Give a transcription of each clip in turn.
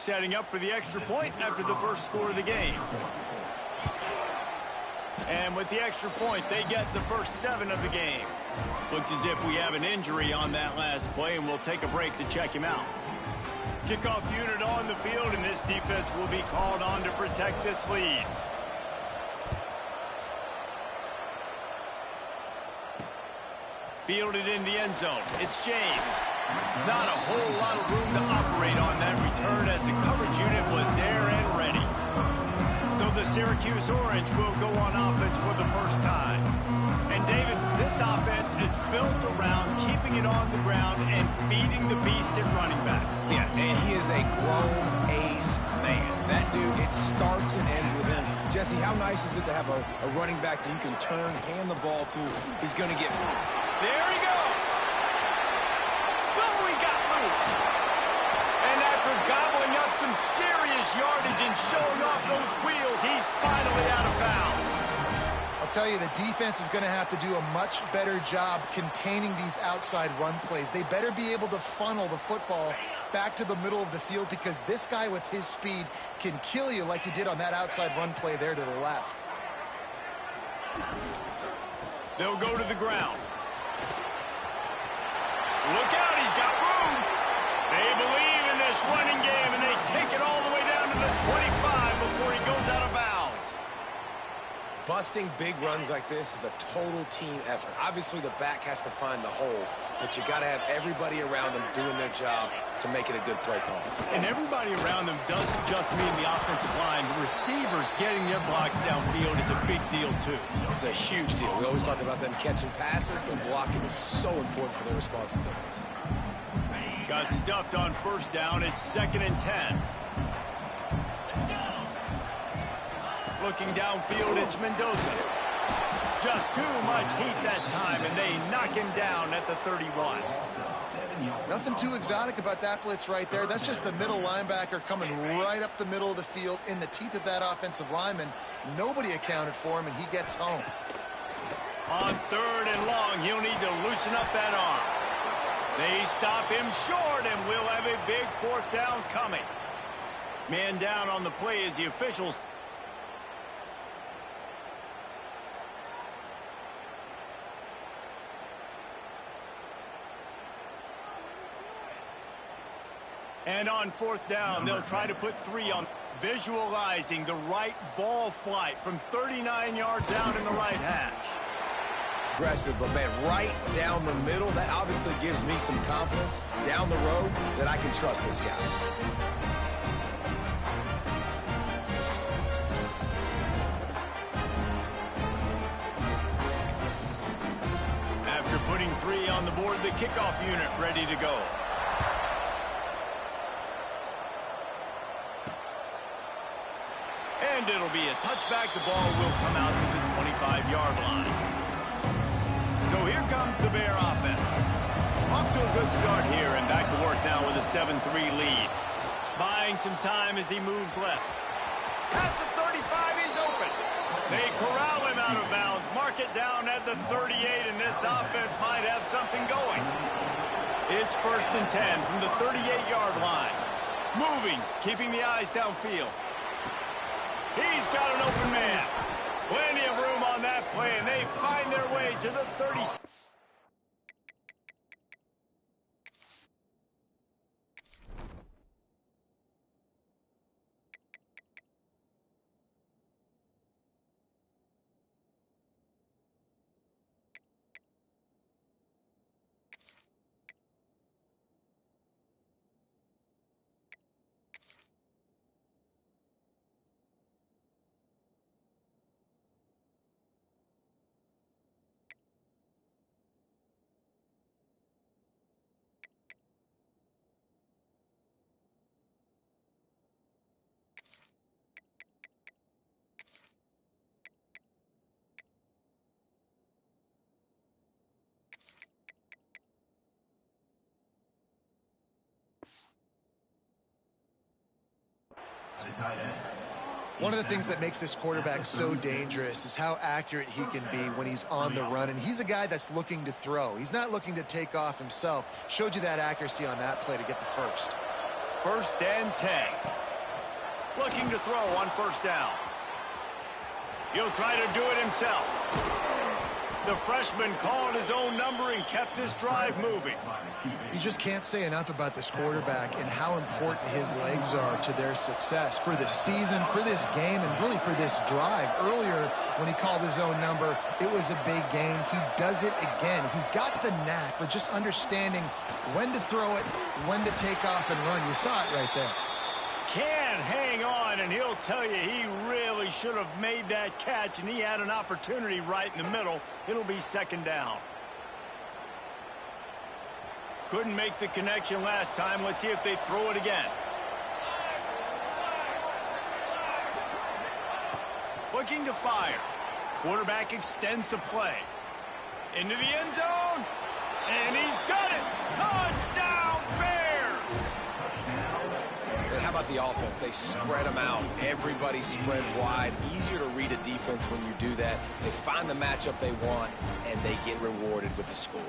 setting up for the extra point after the first score of the game. And with the extra point, they get the first 7 of the game. Looks as if we have an injury on that last play, and we'll take a break to check him out. Kickoff unit on the field, and this defense will be called on to protect this lead. Fielded in the end zone. It's James. Not a whole lot of room to operate on that return as the coverage unit was there and ready. So the Syracuse Orange will go on offense for the first time. And David, this offense is built around keeping it on the ground and feeding the beast at running back. Yeah, and he is a grown ace man. That dude, it starts and ends with him. Jesse, how nice is it to have a running back that you can turn, hand the ball to? He's going to get... There he goes. Oh, he got loose. And after gobbling up some serious yardage and showing off those wheels, he's finally out of bounds. I'll tell you, the defense is going to have to do a much better job containing these outside run plays. They better be able to funnel the football back to the middle of the field, because this guy with his speed can kill you like he did on that outside run play there to the left. They'll go to the ground. Look out, he's got room. They believe in this running game, and they take it all the way down to the 25 before he goes out of bounds. Busting big runs like this is a total team effort. Obviously, the back has to find the hole, but you got to have everybody around them doing their job to make it a good play call. And everybody around them doesn't just mean the offensive line. The receivers getting their blocks downfield is a big deal, too. It's a huge deal. We always talk about them catching passes, but blocking is so important for their responsibilities. Got stuffed on first down. It's 2nd and 10. Looking downfield, it's Mendoza. Just too much heat that time, and they knock him down at the 31. Nothing too exotic about that blitz right there. That's just the middle linebacker coming right up the middle of the field in the teeth of that offensive lineman. Nobody accounted for him, and he gets home. On 3rd and long, he'll need to loosen up that arm. They stop him short, and we'll have a big 4th down coming. Man down on the play as the officials... And on 4th down, they'll try to put 3 on. Visualizing the right ball flight from 39 yards out in the right hash. Aggressive, but man, right down the middle, that obviously gives me some confidence down the road that I can trust this guy. After putting 3 on the board, the kickoff unit ready to go. And it'll be a touchback. The ball will come out to the 25-yard line. So here comes the Bear offense. Off to a good start here, and back to work now with a 7-3 lead. Buying some time as he moves left. At the 35, he's open. They corral him out of bounds. Mark it down at the 38, and this offense might have something going. It's 1st and 10 from the 38-yard line. Moving, keeping the eyes downfield. He's got an open man. Plenty of room on that play, and they find their way to the 36. One of the things that makes this quarterback so dangerous is how accurate he can be when he's on the run. And he's a guy that's looking to throw. He's not looking to take off himself. Showed you that accuracy on that play to get the first. 1st and 10. Looking to throw on first down. He'll try to do it himself. The freshman called his own number and kept this drive moving. You just can't say enough about this quarterback and how important his legs are to their success for this season, for this game, and really for this drive. Earlier, when he called his own number, it was a big gain. He does it again. He's got the knack for just understanding when to throw it, when to take off and run. You saw it right there. Can hang on, and he'll tell you he really should have made that catch, and he had an opportunity right in the middle. It'll be second down. Couldn't make the connection last time. Let's see if they throw it again. Looking to fire. Quarterback extends the play. Into the end zone, and he's got it. Touchdown, Bears! How about the offense? They spread them out. Everybody spread wide. Easier to read a defense when you do that. They find the matchup they want, and they get rewarded with the score.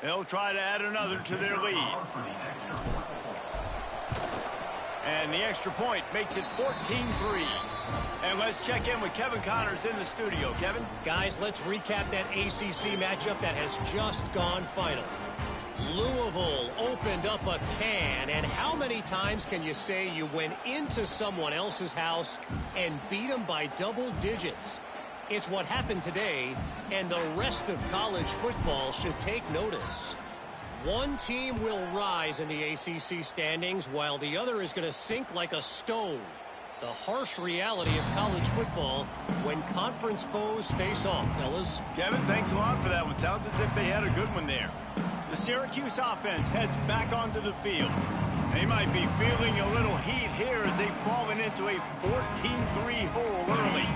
They'll try to add another to their lead. And the extra point makes it 14-3. And let's check in with Kevin Connors in the studio. Kevin? Guys, let's recap that ACC matchup that has just gone final. Louisville opened up a can, and how many times can you say you went into someone else's house and beat them by double digits? It's what happened today, and the rest of college football should take notice. One team will rise in the ACC standings, while the other is going to sink like a stone. The harsh reality of college football when conference foes face off, fellas. Kevin, thanks a lot for that one. Sounds as if they had a good one there. The Syracuse offense heads back onto the field. They might be feeling a little heat here as they've fallen into a 14-3 hole early.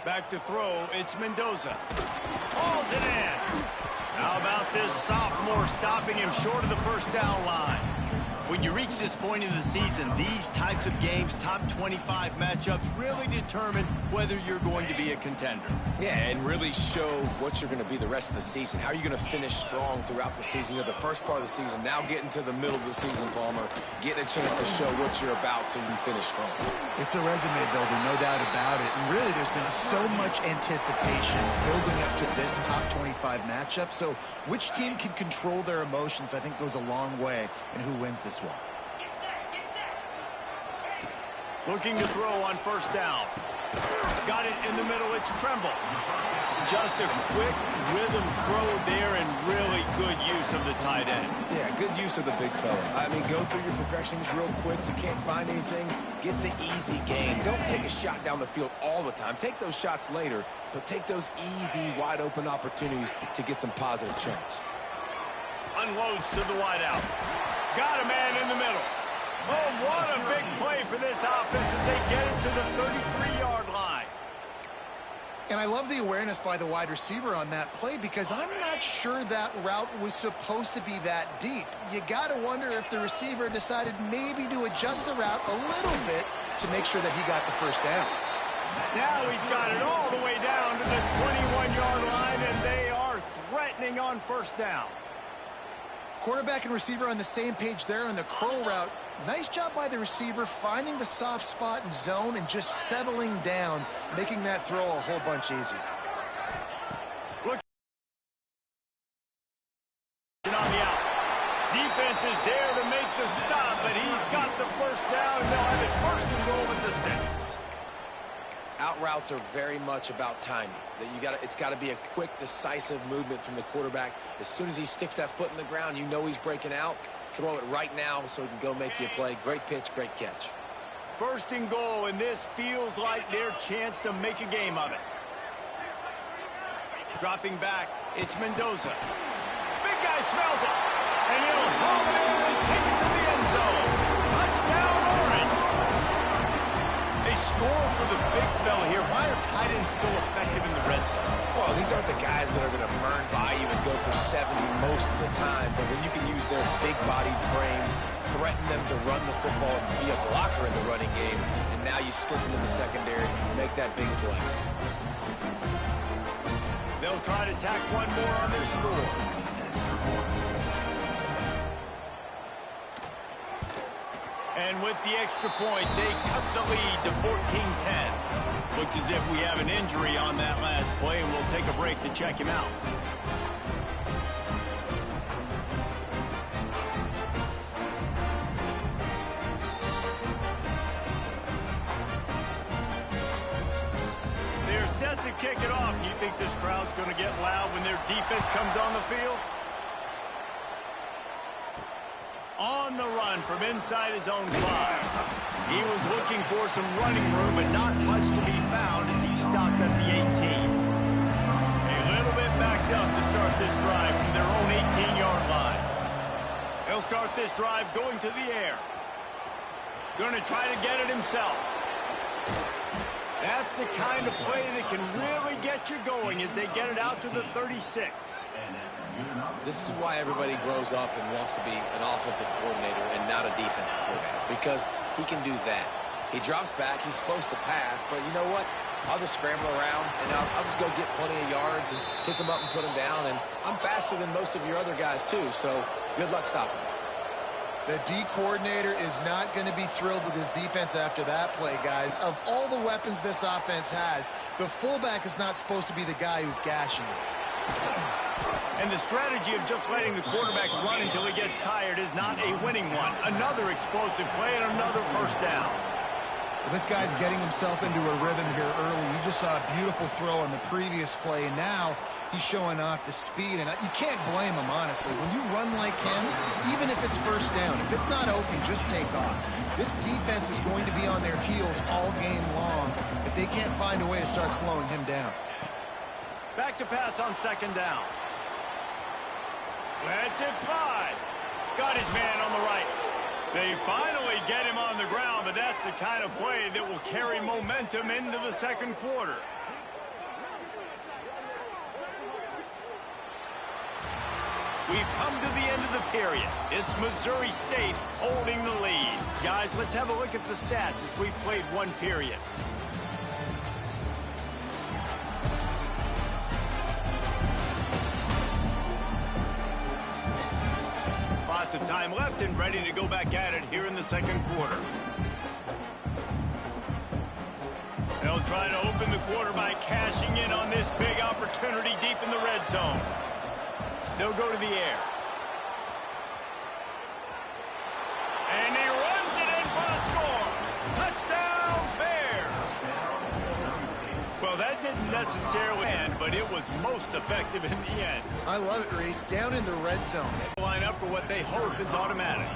Back to throw, it's Mendoza. Hauls it in. How about this sophomore stopping him short of the first down line? When you reach this point in the season, these types of games, top 25 matchups, really determine whether you're going to be a contender. Yeah, and really show what you're going to be the rest of the season. How are you going to finish strong throughout the season? You're the first part of the season, now getting to the middle of the season, Palmer. Getting a chance to show what you're about so you can finish strong. It's a resume builder, no doubt about it. And really, there's been so much anticipation building up to this top 25 matchup. So which team can control their emotions, I think, goes a long way in who wins this one. Looking to throw on first down. Got it in the middle, it's Tremble. Just a quick rhythm throw there and really good use of the tight end. Yeah, good use of the big fella. I mean, go through your progressions real quick. You can't find anything, get the easy gain. Don't take a shot down the field all the time. Take those shots later, but take those easy, wide-open opportunities to get some positive chunks. Unloads to the wideout. Got a man in the middle. Oh, what a big play for this offense as they get it to the 33-yard line. And I love the awareness by the wide receiver on that play because I'm not sure that route was supposed to be that deep. You got to wonder if the receiver decided maybe to adjust the route a little bit to make sure that he got the first down. Now he's got it all the way down to the 21-yard line, and they are threatening on first down. Quarterback and receiver on the same page there on the curl route. Nice job by the receiver finding the soft spot and zone and just settling down, making that throw a whole bunch easier. Look on the out. Defense is there to make the stop, but he's got the first down, and they'll have it first and goal at the 6. Out routes are very much about timing. That it's got to be a quick, decisive movement from the quarterback. As soon as he sticks that foot in the ground, you know he's breaking out. Throw it right now so he can go make you a play. Great pitch, great catch. First and goal, and this feels like their chance to make a game of it. Dropping back, it's Mendoza. Big guy smells it, and he'll haul it in and take it to the end zone. Touchdown, Orange. They score for the big fella here. Why are tight ends so effective in the red zone? Well, these aren't the guys that are going to burn by you and go for 70 most of the time, but when you can use their big-bodied frames, threaten them to run the football and be a blocker in the running game, and now you slip into the secondary, make that big play. They'll try to tack one more on their score. And with the extra point, they cut the lead to 14-10. Looks as if we have an injury on that last play, and we'll take a break to check him out. They're set to kick it off. You think this crowd's going to get loud when their defense comes on the field? On the run from inside his own 5. He was looking for some running room, but not much to be found as he stopped at the 18. A little bit backed up to start this drive from their own 18-yard line. He'll start this drive going to the air. Going to try to get it himself. That's the kind of play that can really get you going as they get it out to the 36. This is why everybody grows up and wants to be an offensive coordinator and not a defensive coordinator, because he can do that. He drops back, he's supposed to pass, but you know what? I'll just scramble around, and I'll just go get plenty of yards and pick him up and put him down, and I'm faster than most of your other guys too, so good luck stopping him. The D coordinator is not going to be thrilled with his defense after that play, guys. Of all the weapons this offense has, the fullback is not supposed to be the guy who's gashing it. And the strategy of just letting the quarterback run until he gets tired is not a winning one. Another explosive play and another first down. Well, this guy's getting himself into a rhythm here early. You just saw a beautiful throw on the previous play, and now he's showing off the speed. And you can't blame him, honestly. When you run like him, even if it's first down, if it's not open, just take off. This defense is going to be on their heels all game long if they can't find a way to start slowing him down. Back to pass on second down. Let's it fly. Got his man on the right. They finally get him on the ground, but that's the kind of play that will carry momentum into the second quarter. We've come to the end of the period. It's Missouri State holding the lead. Guys, let's have a look at the stats as we've played one period. Lots of time left and ready to go back at it here in the second quarter. They'll try to open the quarter by cashing in on this big opportunity deep in the red zone. They'll go to the air. And he runs it in for the score. Touchdown, Bears. Well, that didn't necessarily end, but it was most effective in the end. I love it, Reese. Down in the red zone. Line up for what they hope is automatic.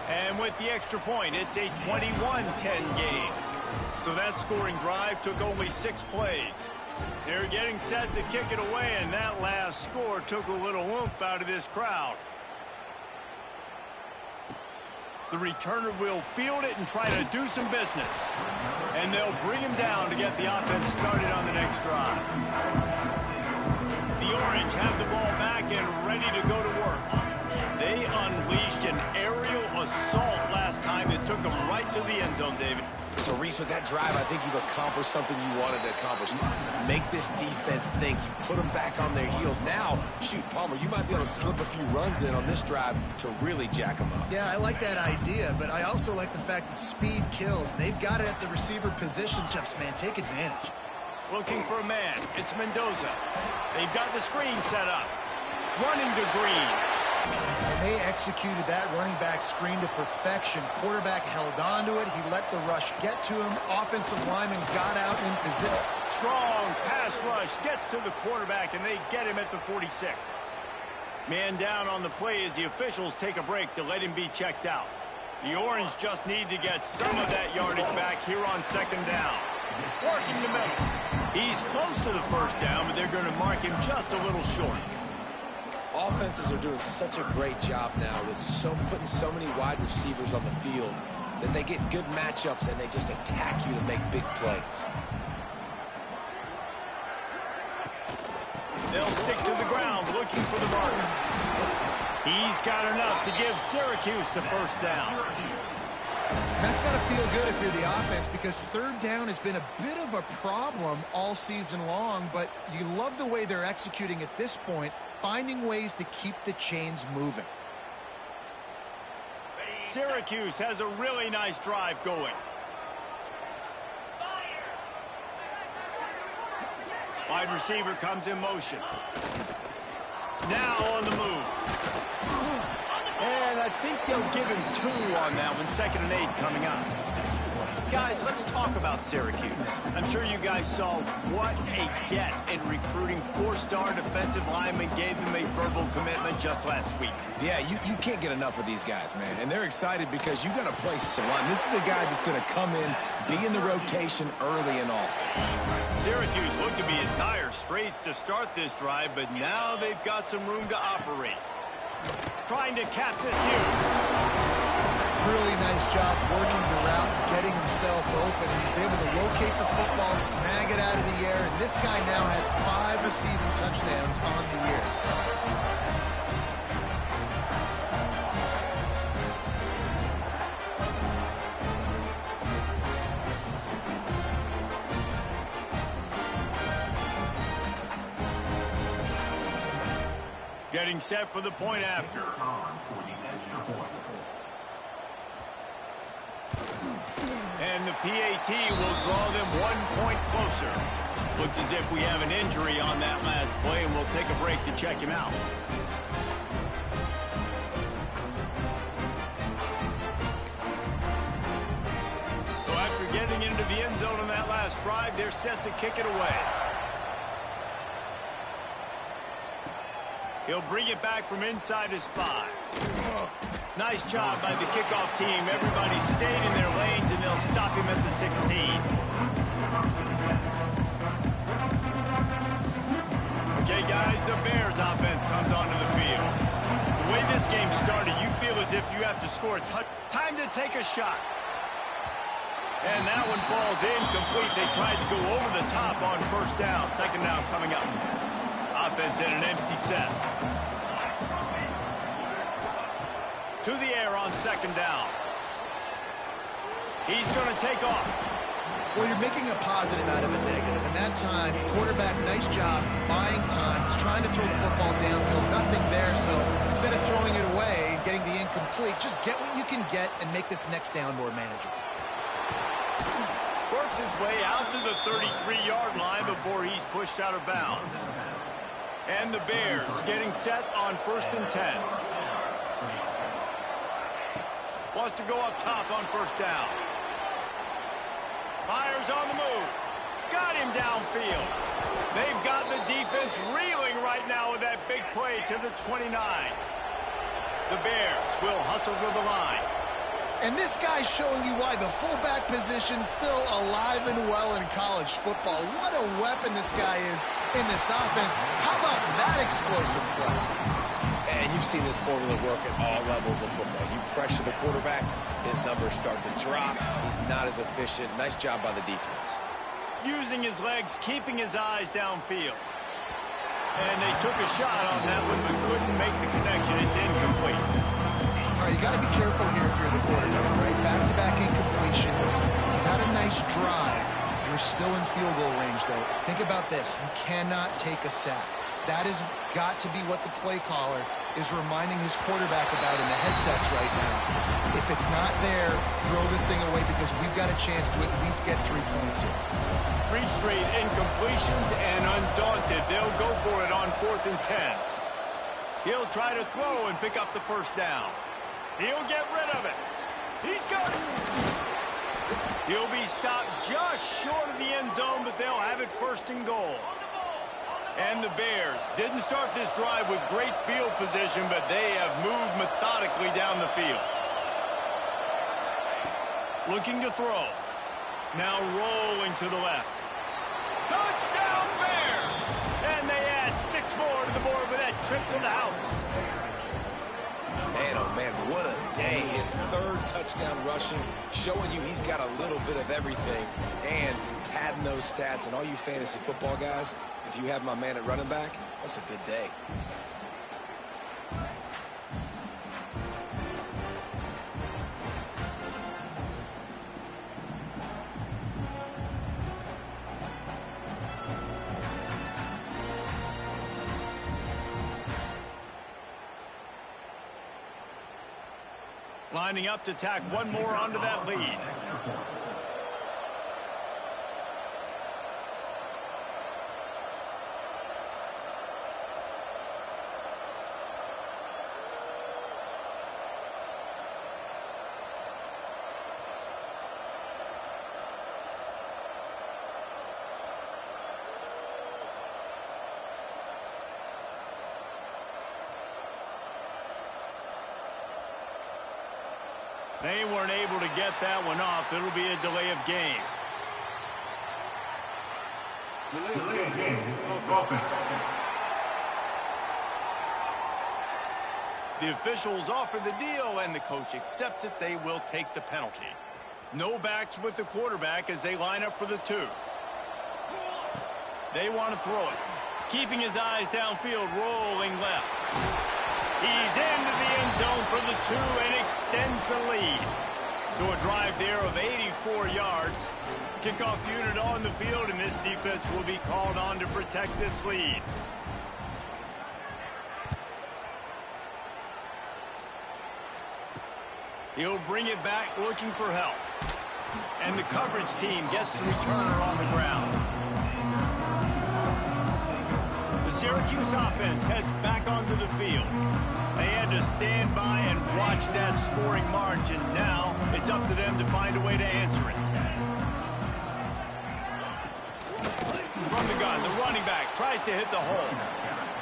And with the extra point, it's a 21-10 game. So that scoring drive took only 6 plays. They're getting set to kick it away, and that last score took a little oomph out of this crowd. The returner will field it and try to do some business. And they'll bring him down to get the offense started on the next drive. The Orange have the ball back and ready to go to work. They unleashed an aerial assault last time that took them right to the end zone, David. So, Reese, with that drive, I think you've accomplished something you wanted to accomplish. Make this defense think. You put them back on their heels. Now, shoot, Palmer, you might be able to slip a few runs in on this drive to really jack them up. Yeah, I like that idea, but I also like the fact that speed kills. They've got it at the receiver position. Chips, man, take advantage. Looking for a man. It's Mendoza. They've got the screen set up. Running to Green. And they executed that running back screen to perfection. Quarterback held on to it. He let the rush get to him. Offensive lineman got out in position. Strong pass rush gets to the quarterback, and they get him at the 46. Man down on the play as the officials take a break to let him be checked out. The Orange just need to get some of that yardage back here on second down. Working the middle. He's close to the first down, but they're going to mark him just a little short. Offenses are doing such a great job now with putting so many wide receivers on the field that they get good matchups and they just attack you to make big plays. They'll stick to the ground looking for the mark. He's got enough to give Syracuse the first down. That's got to feel good if you're the offense, because third down has been a bit of a problem all season long, but you love the way they're executing at this point, finding ways to keep the chains moving. Syracuse has a really nice drive going. Wide receiver comes in motion. Now on the move. And I think they'll give him 2 on that one. 2nd and 8 coming up. Guys, let's talk about Syracuse. I'm sure you guys saw what a get in recruiting 4-star defensive linemen, gave them a verbal commitment just last week. Yeah, you can't get enough of these guys, man. And they're excited because you got to play someone. This is the guy that's going to come in, be in the rotation early and often. Syracuse looked to be in dire straits to start this drive, but now they've got some room to operate. Trying to cap the cue. Really nice job working the route, getting himself open. He was able to locate the football, snag it out of the air, and this guy now has 5 receiving touchdowns on the year. Getting set for the point after. And the PAT will draw them 1 point closer. Looks as if we have an injury on that last play, and we'll take a break to check him out. So after getting into the end zone on that last drive, they're set to kick it away. He'll bring it back from inside his 5. Nice job by the kickoff team. Everybody stayed in their lanes, and they'll stop him at the 16. Okay, guys, the Bears offense comes onto the field. The way this game started, you feel as if you have to score a touchdown. Time to take a shot. And that one falls incomplete. They tried to go over the top on first down. 2nd down coming up. Offense in an empty set. To the air on 2nd down. He's going to take off. Well, you're making a positive out of a negative. And that time, quarterback, nice job buying time. He's trying to throw the football downfield. Nothing there. So instead of throwing it away and getting the incomplete, just get what you can get and make this next down more manageable. Works his way out to the 33-yard line before he's pushed out of bounds. And the Bears getting set on 1st and 10. Wants to go up top on first down. Fires on the move. Got him downfield. They've got the defense reeling right now with that big play to the 29. The Bears will hustle to the line. And this guy's showing you why the fullback position's still alive and well in college football. What a weapon this guy is in this offense. How about that explosive play? And you've seen this formula work at all levels of football. You pressure the quarterback, his numbers start to drop. He's not as efficient. Nice job by the defense. Using his legs, keeping his eyes downfield. And they took a shot on that one, but couldn't make the connection. It's incomplete. All right, you got to be careful here if you're the quarterback, right? Back-to-back incompletions. You've had a nice drive. You're still in field goal range, though. Think about this. You cannot take a sack. That has got to be what the play caller is reminding his quarterback about in the headsets right now. If it's not there, throw this thing away because we've got a chance to at least get 3 points here. 3 straight incompletions, and undaunted, they'll go for it on 4th and 10. He'll try to throw and pick up the first down. He'll get rid of it. He's got it. He'll be stopped just short of the end zone, but they'll have it 1st and goal. And the Bears didn't start this drive with great field position, but they have moved methodically down the field. Looking to throw. Now rolling to the left. Touchdown Bears! And they add 6 more to the board with that trip to the house. Man, oh man, what a day. His 3rd touchdown rushing, showing you he's got a little bit of everything and padding those stats. And all you fantasy football guys, if you have my man at running back, that's a good day. Lining up to tack one more onto that lead. They weren't able to get that one off. It'll be a delay of game. Delay of game. The officials offer the deal, and the coach accepts it. They will take the penalty. No backs with the quarterback as they line up for the 2. They want to throw it. Keeping his eyes downfield, rolling left. He's into the end zone for the 2 and extends the lead. So a drive there of 84 yards. Kickoff unit on the field, and this defense will be called on to protect this lead. He'll bring it back looking for help. And the coverage team gets the returner on the ground. The Syracuse offense heads back onto the field. They had to stand by and watch that scoring margin. Now it's up to them to find a way to answer it. From the gun, the running back tries to hit the hole.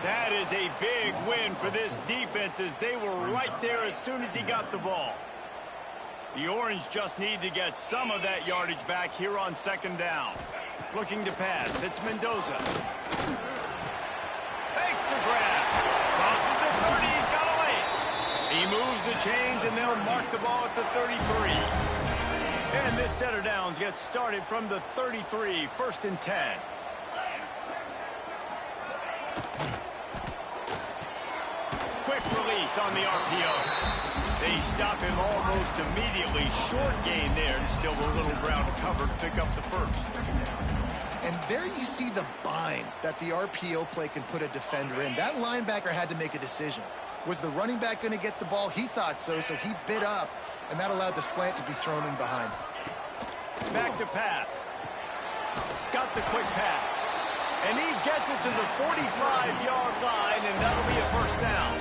That is a big win for this defense as they were right there as soon as he got the ball. The Orange just need to get some of that yardage back here on 2nd down. Looking to pass. It's Mendoza. Makes the grab. Crosses the 30. He's got away. He moves the chains, and they'll mark the ball at the 33. And this set of downs gets started from the 33, 1st and 10. Quick release on the RPO. They stop him almost immediately. Short gain there, and still a little ground to cover to pick up the 1st. And there you see the bind that the RPO play can put a defender in. That linebacker had to make a decision. Was the running back going to get the ball? He thought so, so he bit up, and that allowed the slant to be thrown in behind. Back to pass. Got the quick pass. And he gets it to the 45-yard line, and that'll be a 1st down.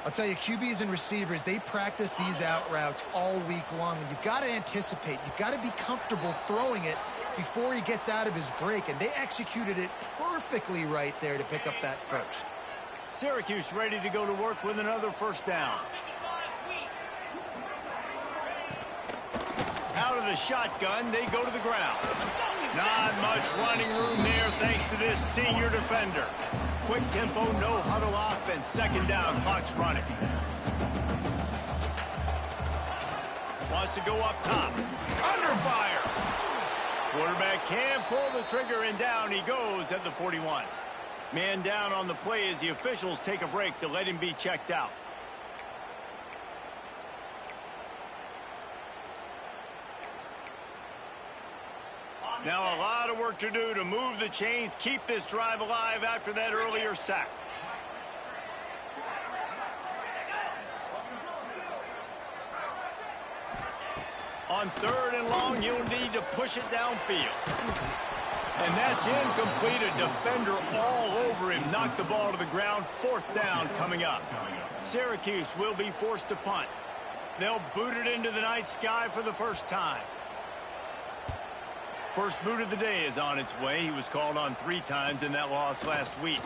I'll tell you, QBs and receivers, they practice these out routes all week long. And you've got to anticipate. You've got to be comfortable throwing it before he gets out of his break. And they executed it perfectly right there to pick up that 1st. Syracuse ready to go to work with another 1st down. Out of the shotgun, they go to the ground. Not much running room there thanks to this senior defender. Quick tempo, no huddle offense. 2nd down, clock's running. Wants to go up top. Under fire. Quarterback can pull the trigger, and down he goes at the 41. Man down on the play as the officials take a break to let him be checked out. Now a lot of work to do to move the chains, keep this drive alive after that earlier sack. On 3rd and long, you'll need to push it downfield. And that's incomplete. A defender all over him. Knocked the ball to the ground. 4th down coming up. Syracuse will be forced to punt. They'll boot it into the night sky for the 1st time. First boot of the day is on its way. He was called on 3 times in that loss last week.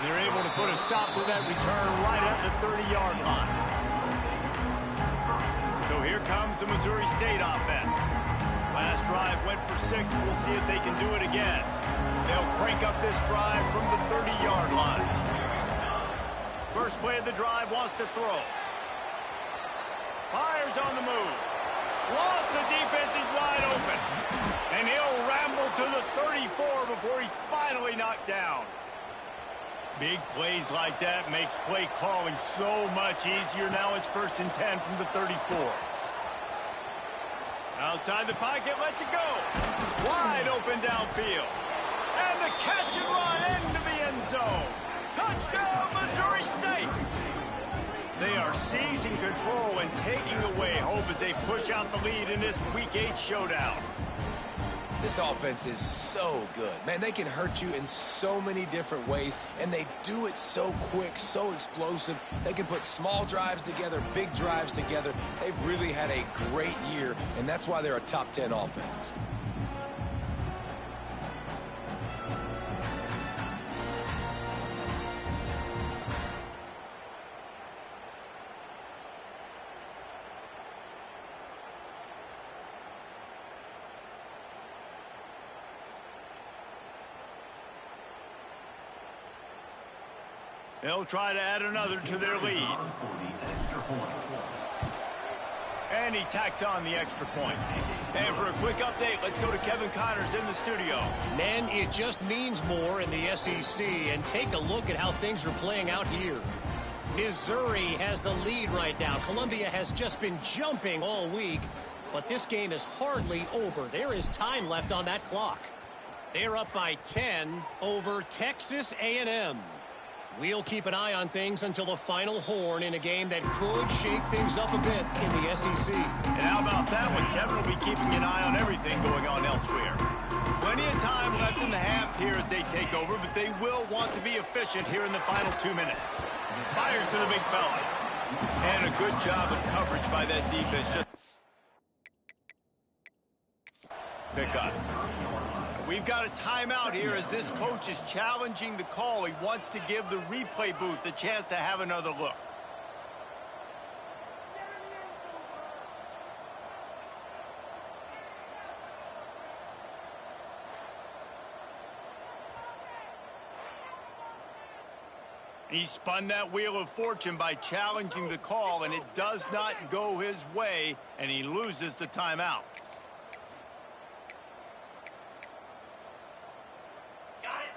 They're able to put a stop to that return right at the 30-yard line. here comes the Missouri State offense. Last drive went for 6. We'll see if they can do it again. They'll crank up this drive from the 30-yard line. First play of the drive, wants to throw. Fires on the move. Lost, the defense is wide open. And he'll ramble to the 34 before he's finally knocked down. Big plays like that makes play calling so much easier. Now it's 1st and 10 from the 34. Outside the pocket, lets it go. Wide open downfield. And the catch and run into the end zone. Touchdown, Missouri State. They are seizing control and taking away hope as they push out the lead in this Week 8 showdown. This offense is so good. Man, they can hurt you in so many different ways, and they do it so quick, so explosive. They can put small drives together, big drives together. They've really had a great year, and that's why they're a top 10 offense. They'll try to add another to their lead. And he tacks on the extra point. And for a quick update, let's go to Kevin Connors in the studio. Men, it just means more in the SEC. And take a look at how things are playing out here. Missouri has the lead right now. Columbia has just been jumping all week. But this game is hardly over. There is time left on that clock. They're up by 10 over Texas A&M. We'll keep an eye on things until the final horn in a game that could shake things up a bit in the SEC. And how about that one? Kevin will be keeping an eye on everything going on elsewhere. Plenty of time left in the half here as they take over, but they will want to be efficient here in the final 2 minutes. Fires to the big fella. And a good job of coverage by that defense. Just pick up. We've got a timeout here as this coach is challenging the call. He wants to give the replay booth a chance to have another look. He spun that wheel of fortune by challenging the call, and it does not go his way, and he loses the timeout.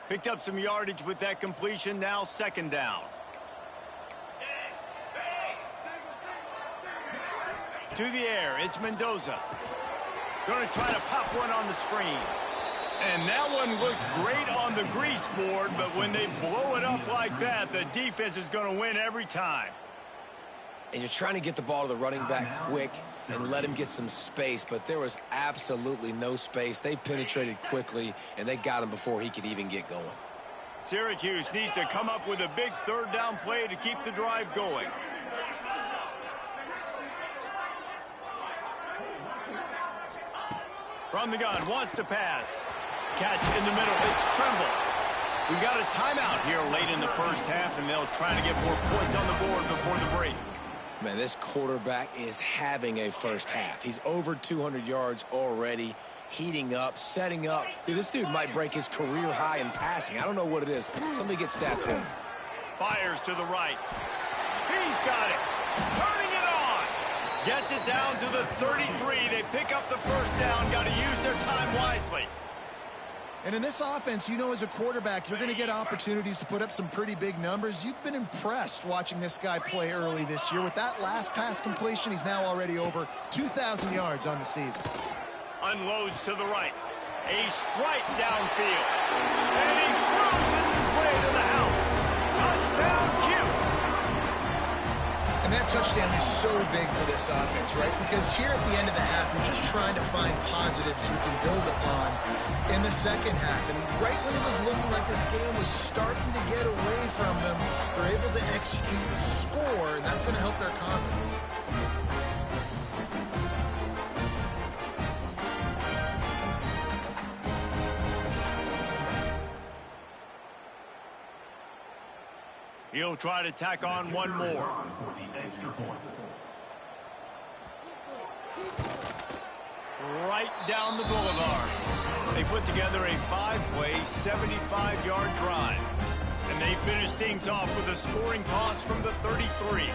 Picked up some yardage with that completion. Now 2nd down. To the air, it's Mendoza. Going to try to pop one on the screen. And that one looked great on the grease board, but when they blow it up like that, the defense is going to win every time. And you're trying to get the ball to the running back quick and let him get some space, but there was absolutely no space. They penetrated quickly, and they got him before he could even get going. Syracuse needs to come up with a big 3rd down play to keep the drive going. From the gun, wants to pass. Catch in the middle, it's Tremble. We've got a timeout here late in the 1st half, and they'll try to get more points on the board before the break. Man, this quarterback is having a 1st half. He's over 200 yards already, heating up, setting up. Dude, this dude might break his career high in passing. I don't know what it is. Somebody get stats for him. Fires to the right. He's got it. Turning it on. Gets it down to the 33. They pick up the 1st down. Got to use their time wisely. And in this offense, you know, as a quarterback, you're going to get opportunities to put up some pretty big numbers. You've been impressed watching this guy play early this year. With that last pass completion, he's now already over 2,000 yards on the season. Unloads to the right. A strike downfield. And he cruises his way to the house. Touchdown, Cuse. And that touchdown is so big for this offense, right? Because here at the end of the half, you're just trying to find positives you can build upon in the 2nd half. And right when it was looking like this game was starting to get away from them, they're able to execute and score, and that's going to help their confidence. He'll try to tack on one more. right down the boulevard. They put together a 5-play, 75-yard drive. And they finish things off with a scoring toss from the 33.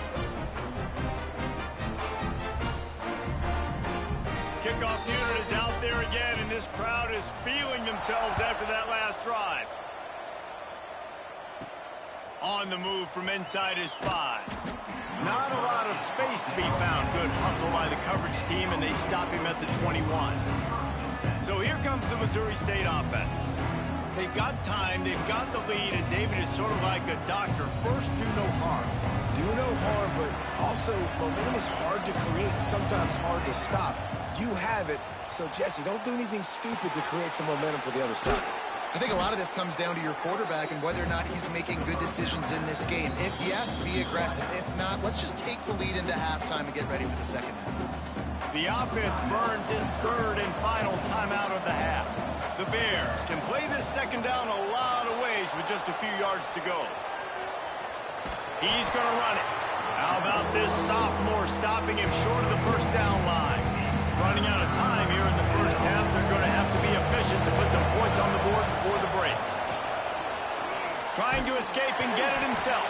Kickoff unit is out there again, and this crowd is feeling themselves after that last drive. On the move from inside his 5. Not a lot of space to be found. Good hustle by the coverage team, and they stop him at the 21. So here comes the Missouri State offense. They've got time, they've got the lead, and David is sort of like a doctor. First, do no harm. Do no harm, but also momentum is hard to create, sometimes hard to stop. You have it, so Jesse, don't do anything stupid to create some momentum for the other side. I think a lot of this comes down to your quarterback and whether or not he's making good decisions in this game. If yes, be aggressive. If not, let's just take the lead into halftime and get ready for the second half. The offense burns his third and final timeout of the half. The Bears can play this second down a lot of ways with just a few yards to go. He's going to run it. How about this sophomore stopping him short of the first down line? Running out of time here in the first half. They're going to have to be efficient to put some points on the board before the break. Trying to escape and get it himself.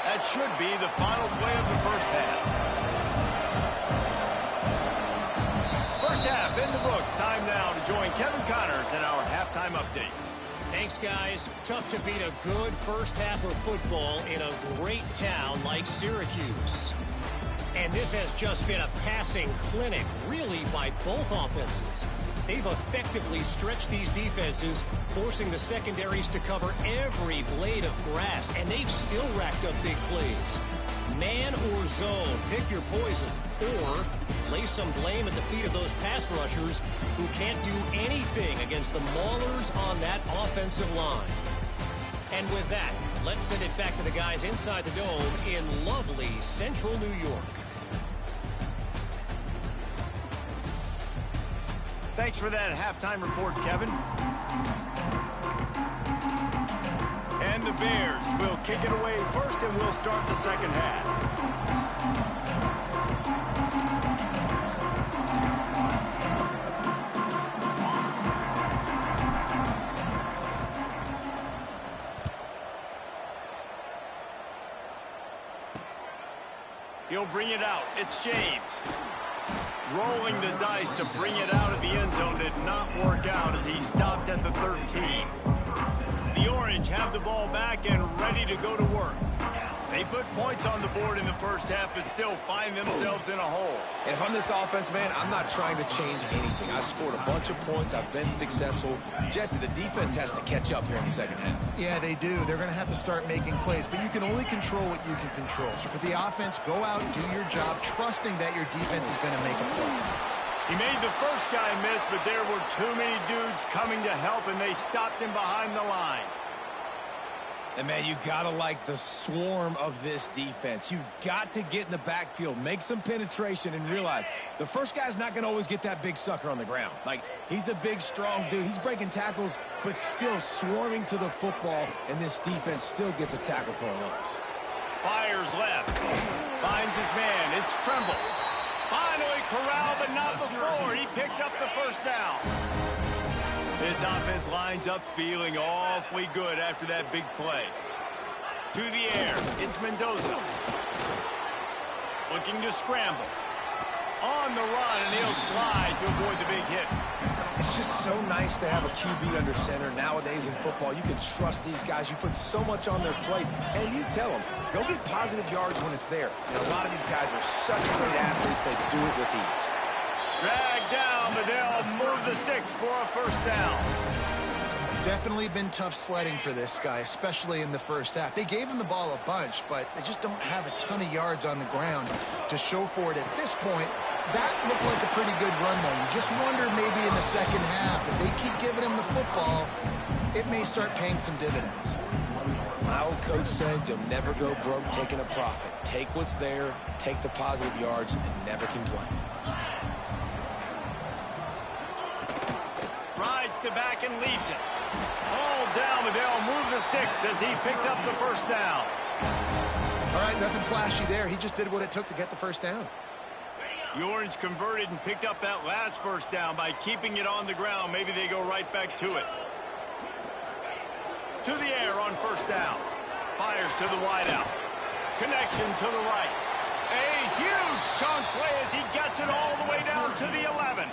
That should be the final play of the first half. First half in the books. Time now to join Kevin Connors in our halftime update. Thanks, guys. Tough to beat a good first half of football in a great town like Syracuse. And this has just been a passing clinic, really, by both offenses. They've effectively stretched these defenses, forcing the secondaries to cover every blade of grass, and they've still racked up big plays. Man or zone, pick your poison, or lay some blame at the feet of those pass rushers who can't do anything against the maulers on that offensive line. And with that, let's send it back to the guys inside the dome in lovely central New York. Thanks for that halftime report, Kevin. And the Bears will kick it away first, and we'll start the second half. He'll bring it out. It's James. Rolling the dice to bring it out of the end zone did not work out as he stopped at the 13. The Orange have the ball back and ready to go to work. They put points on the board in the first half but still find themselves in a hole. If I'm this offense, man, I'm not trying to change anything. I scored a bunch of points. I've been successful. Jesse, the defense has to catch up here in the second half. Yeah, they do. They're going to have to start making plays, but you can only control what you can control. So for the offense, go out and do your job, trusting that your defense is going to make a play. He made the first guy miss, but there were too many dudes coming to help, and they stopped him behind the line. And, man, you got to like the swarm of this defense. You've got to get in the backfield, make some penetration, and realize the first guy's not going to always get that big sucker on the ground. Like, he's a big, strong dude. He's breaking tackles, but still swarming to the football, and this defense still gets a tackle for a loss. Fires left. Finds his man. It's Tremble. Finally corralled, but not before. He picked up the first down. This offense lines up feeling awfully good after that big play. To the air, it's Mendoza. Looking to scramble. On the run, and he'll slide to avoid the big hit. It's just so nice to have a QB under center. Nowadays in football, you can trust these guys. You put so much on their plate, and you tell them, go get positive yards when it's there. And a lot of these guys are such great athletes, they do it with ease. Dragged down, but they'll move the sticks for a first down. Definitely been tough sledding for this guy, especially in the first half. They gave him the ball a bunch, but they just don't have a ton of yards on the ground to show for it at this point. That looked like a pretty good run, though. You just wonder maybe in the second half, if they keep giving him the football, it may start paying some dividends. My old coach said you'll never go broke taking a profit. Take what's there, take the positive yards, and never complain. Rides to back and leaves it. All down, but they'll move the sticks as he picks up the first down. All right, nothing flashy there. He just did what it took to get the first down. The Orange converted and picked up that last first down by keeping it on the ground. Maybe they go right back to it. To the air on first down. Fires to the wideout. Connection to the right. A huge chunk play as he gets it all the way down to the 11.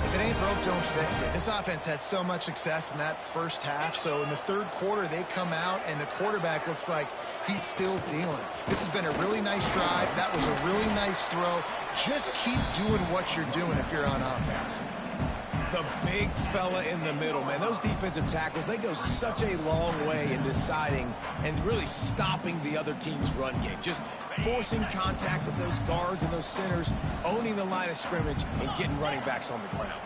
If it ain't broke, don't fix it. This offense had so much success in that first half, so in the third quarter, they come out, and the quarterback looks like he's still dealing. This has been a really nice drive. That was a really nice throw. Just keep doing what you're doing if you're on offense. The big fella in the middle, man. Those defensive tackles, they go such a long way in deciding and really stopping the other team's run game. Just forcing contact with those guards and those centers, owning the line of scrimmage, and getting running backs on the ground.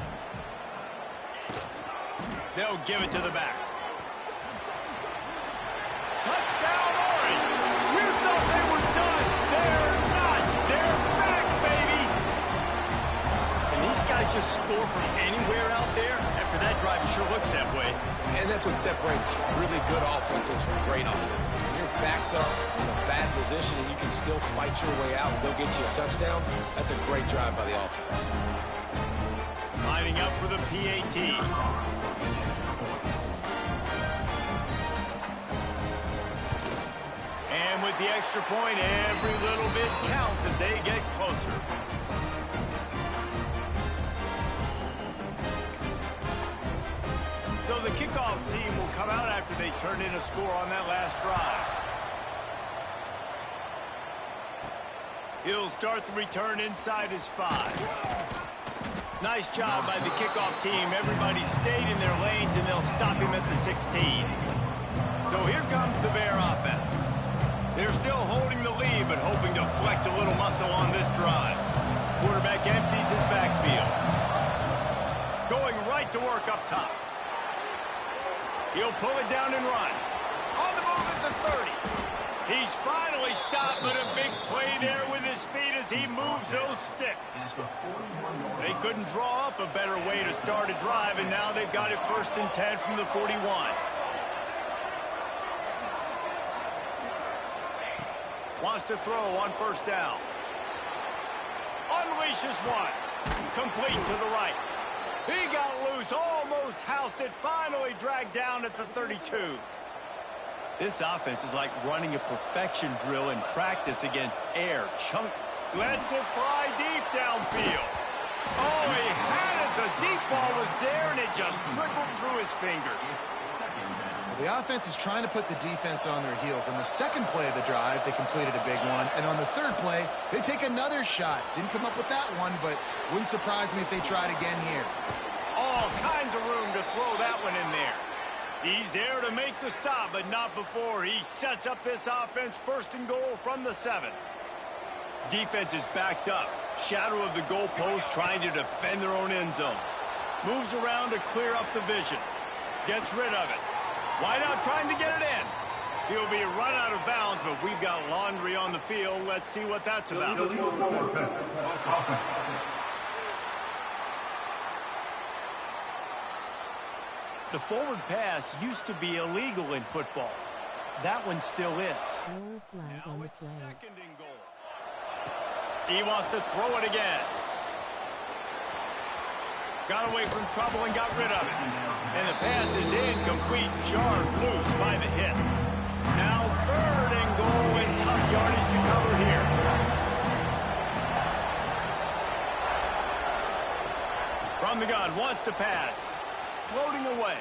They'll give it to the back. Touchdown, Orange! You thought they were done. They're not. They're back, baby! Can these guys just score from anywhere out there? After that drive, it sure looks that way. And that's what separates really good offenses from great offenses. When you're backed up in a bad position and you can still fight your way out and they'll get you a touchdown, that's a great drive by the offense. Lining up for the PAT. And with the extra point, every little bit counts as they get closer. So the kickoff team will come out after they turn in a score on that last drive. He'll start the return inside his 5. Nice job by the kickoff team. Everybody stayed in their lanes, and they'll stop him at the 16. So here comes the Bear offense. They're still holding the lead, but hoping to flex a little muscle on this drive. Quarterback empties his backfield. Going right to work up top. He'll pull it down and run. On the move at the 30. He's finally stopped, but a big play there with his speed as he moves those sticks. They couldn't draw up a better way to start a drive, and now they've got it 1st and 10 from the 41. Wants to throw on first down. Unleashes one. Complete to the right. He got loose, almost housed it, finally dragged down at the 32. This offense is like running a perfection drill in practice against air. Chunk lets it fly deep downfield. Oh, he had it. The deep ball was there, and it just trickled through his fingers. The offense is trying to put the defense on their heels. On the second play of the drive, they completed a big one. And on the third play, they take another shot. Didn't come up with that one, but wouldn't surprise me if they tried again here. All kinds of room to throw that one in there. He's there to make the stop, but not before he sets up this offense 1st and goal from the 7. Defense is backed up. Shadow of the goalpost trying to defend their own end zone. Moves around to clear up the vision. Gets rid of it. Wide out trying to get it in. He'll be run out of bounds, but we've got laundry on the field. Let's see what that's about. The forward pass used to be illegal in football. That one still is. Now it's 2nd and goal. He wants to throw it again. Got away from trouble and got rid of it. And the pass is incomplete, jarred loose by the hit. Now 3rd and goal and tough yardage to cover here. From the gun, wants to pass. Floating away.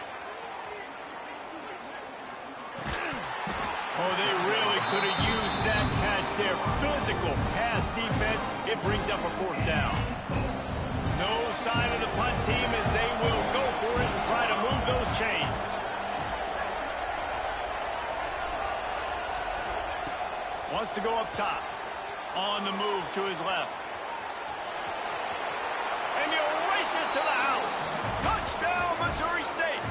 Oh, they really could have used that catch there. Physical pass defense. It brings up a 4th down. No sign of the punt team as they will go for it and try to move those chains. Wants to go up top. On the move to his left. And he'll race it to the house. Touchdown, Missouri State.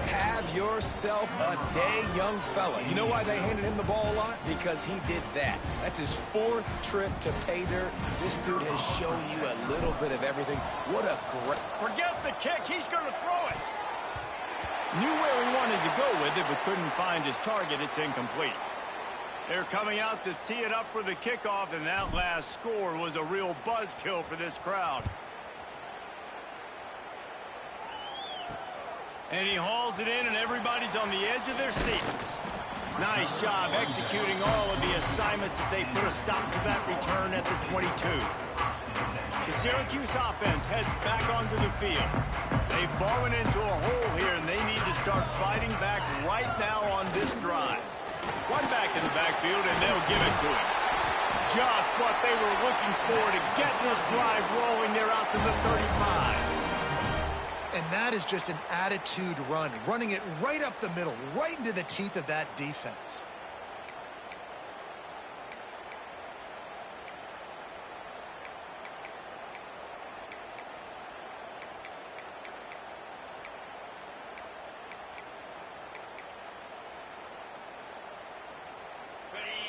Have yourself a day, young fella. You know why they handed him the ball a lot? Because he did that. That's his 4th trip to pay dirt. This dude has shown you a little bit of everything. What a great... Forget the kick. He's going to throw it. Knew where he wanted to go with it, but couldn't find his target. It's incomplete. They're coming out to tee it up for the kickoff, and that last score was a real buzzkill for this crowd. And he hauls it in, and everybody's on the edge of their seats. Nice job executing all of the assignments as they put a stop to that return at the 22. The Syracuse offense heads back onto the field. They've fallen into a hole here, and they need to start fighting back right now on this drive. One back in the backfield, and they'll give it to him. Just what they were looking for to get this drive rolling. They're out to the 35. And that is just an attitude run, running it right up the middle, right into the teeth of that defense.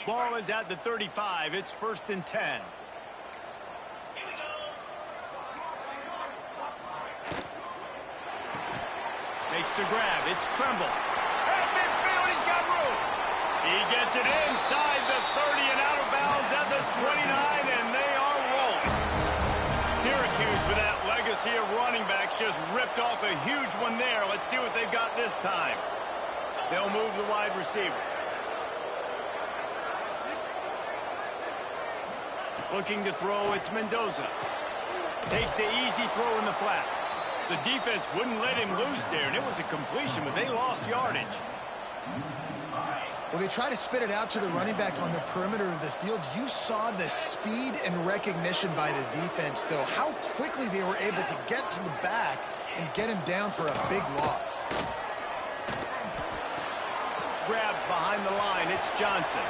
Ball is at the 35. It's 1st and 10. Makes the grab. It's Tremble. At midfield, he's got room. He gets it inside the 30 and out of bounds at the 29, and they are rolling. Syracuse, with that legacy of running backs, just ripped off a huge one there. Let's see what they've got this time. They'll move the wide receiver. Looking to throw, it's Mendoza. Takes the easy throw in the flat. The defense wouldn't let him loose there, and it was a completion, but they lost yardage. Well, they try to spit it out to the running back on the perimeter of the field. You saw the speed and recognition by the defense, though. How quickly they were able to get to the back and get him down for a big loss. Grabbed behind the line, it's Johnson.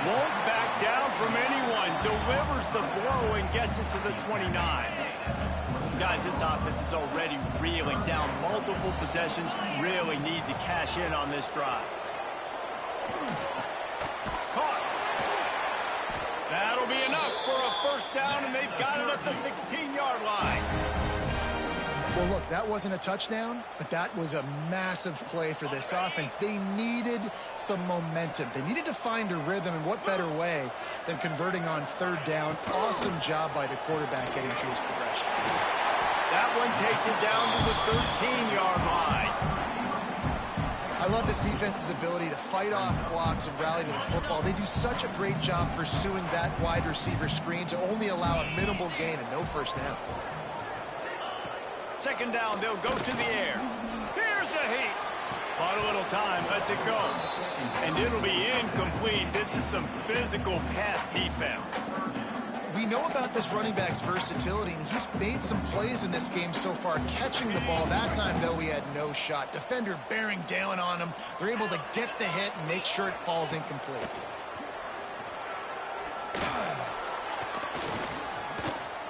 Won't back down from anyone. Delivers the blow and gets it to the 29. Guys, this offense is already reeling down multiple possessions. Really need to cash in on this drive. Caught. That'll be enough for a 1st down, and they've got it at the 16-yard line. Well, look, that wasn't a touchdown, but that was a massive play for this offense. They needed some momentum. They needed to find a rhythm, and what better way than converting on 3rd down. Awesome job by the quarterback getting through his progression. That one takes it down to the 13-yard line. I love this defense's ability to fight off blocks and rally to the football. They do such a great job pursuing that wide receiver screen to only allow a minimal gain and no 1st down. 2nd down, they'll go to the air. Here's the heat. Bought a little time, lets it go. And it'll be incomplete. This is some physical pass defense. We know about this running back's versatility, and he's made some plays in this game so far, catching the ball. That time, though, he had no shot. Defender bearing down on him. They're able to get the hit and make sure it falls incomplete.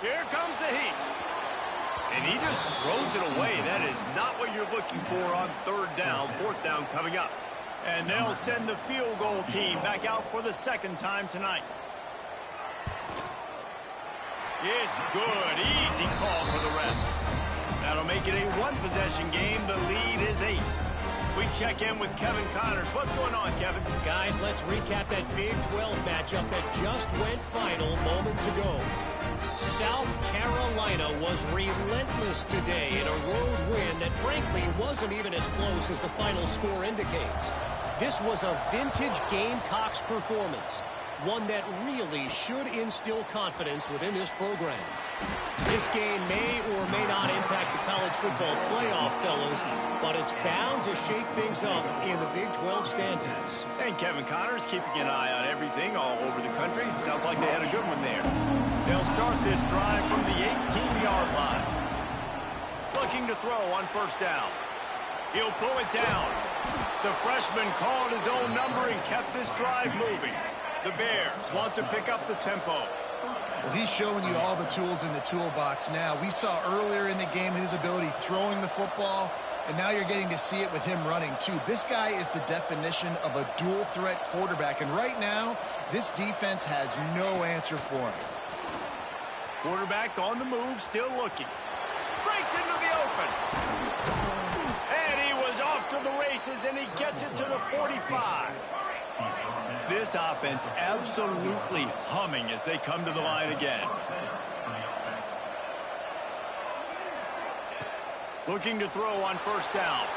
Here comes the heat. And he just throws it away. That is not what you're looking for on 3rd down. 4th down coming up. And they'll send the field goal team back out for the 2nd time tonight. It's good. Easy call for the refs. That'll make it a 1-possession game. The lead is 8. We check in with Kevin Connors. What's going on, Kevin? Guys, let's recap that Big 12 matchup that just went final moments ago. South Carolina was relentless today in a road win that frankly wasn't even as close as the final score indicates. This was a vintage Gamecocks performance, one that really should instill confidence within this program. This game may or may not impact the college football playoff, fellas, but it's bound to shake things up in the Big 12 standings. And Kevin Connors keeping an eye on everything all over the country. Sounds like they had a good one there. They'll start this drive from the 18-yard line. Looking to throw on 1st down. He'll pull it down. The freshman called his own number and kept this drive moving. The Bears want to pick up the tempo. Well, he's showing you all the tools in the toolbox now. We saw earlier in the game his ability throwing the football, and now you're getting to see it with him running, too. This guy is the definition of a dual-threat quarterback, and right now, this defense has no answer for him. Quarterback on the move, still looking. Breaks into the open. And he was off to the races, and he gets it to the 45. this offense absolutely humming as they come to the line again. Looking to throw on first down.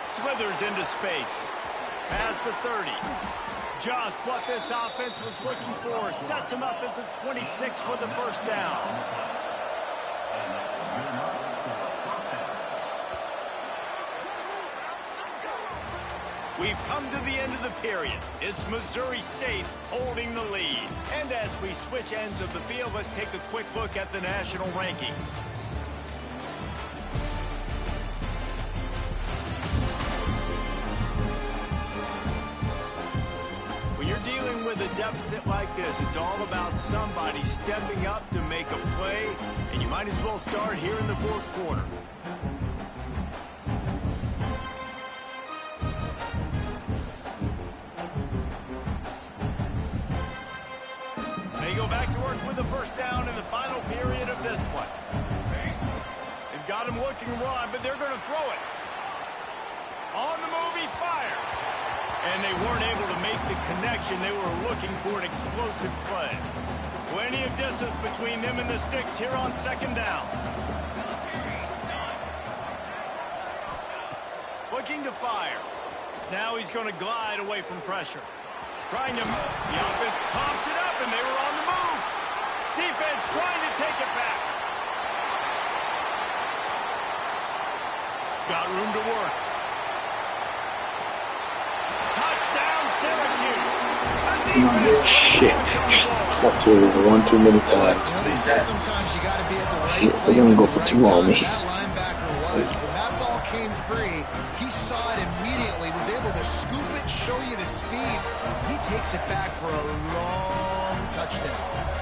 Slithers into space. Past the 30. Just what this offense was looking for. Sets him up at the 26 with the first down. We've come to the end of the period. It's Missouri State holding the lead. And as we switch ends of the field, let's take a quick look at the national rankings. When you're dealing with a deficit like this, it's all about somebody stepping up to make a play, and you might as well start here in the fourth quarter. They go back to work with the first down in the final period of this one. They've got him looking to run, but they're going to throw it. On the move, he fires. And they weren't able to make the connection. They were looking for an explosive play. Plenty of distance between them and the sticks here on second down. Looking to fire. Now he's going to glide away from pressure. Trying to move. The offense pops it up, and they were on the move. Defense trying to take it back. Got room to work. Touchdown, Syracuse. Shit. Caught to one too many times. They say sometimes you got to be at the right place. They're gonna go for two on me. That linebacker was. When that ball came free, he saw it immediately, was able to scoop it, show you the speed. He takes it back for a long touchdown.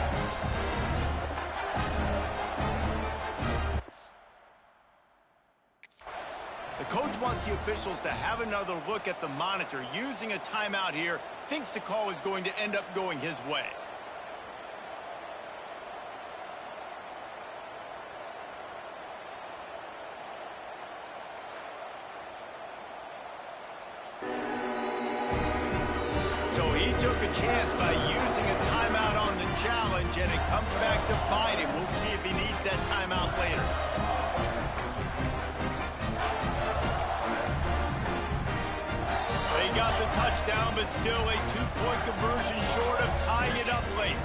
The coach wants the officials to have another look at the monitor. Using a timeout here, thinks the call is going to end up going his way. So he took a chance by using a timeout on the challenge, and it comes back to bite him. We'll see if he needs that timeout later. They got the touchdown, but still a two-point conversion short of tying it up late.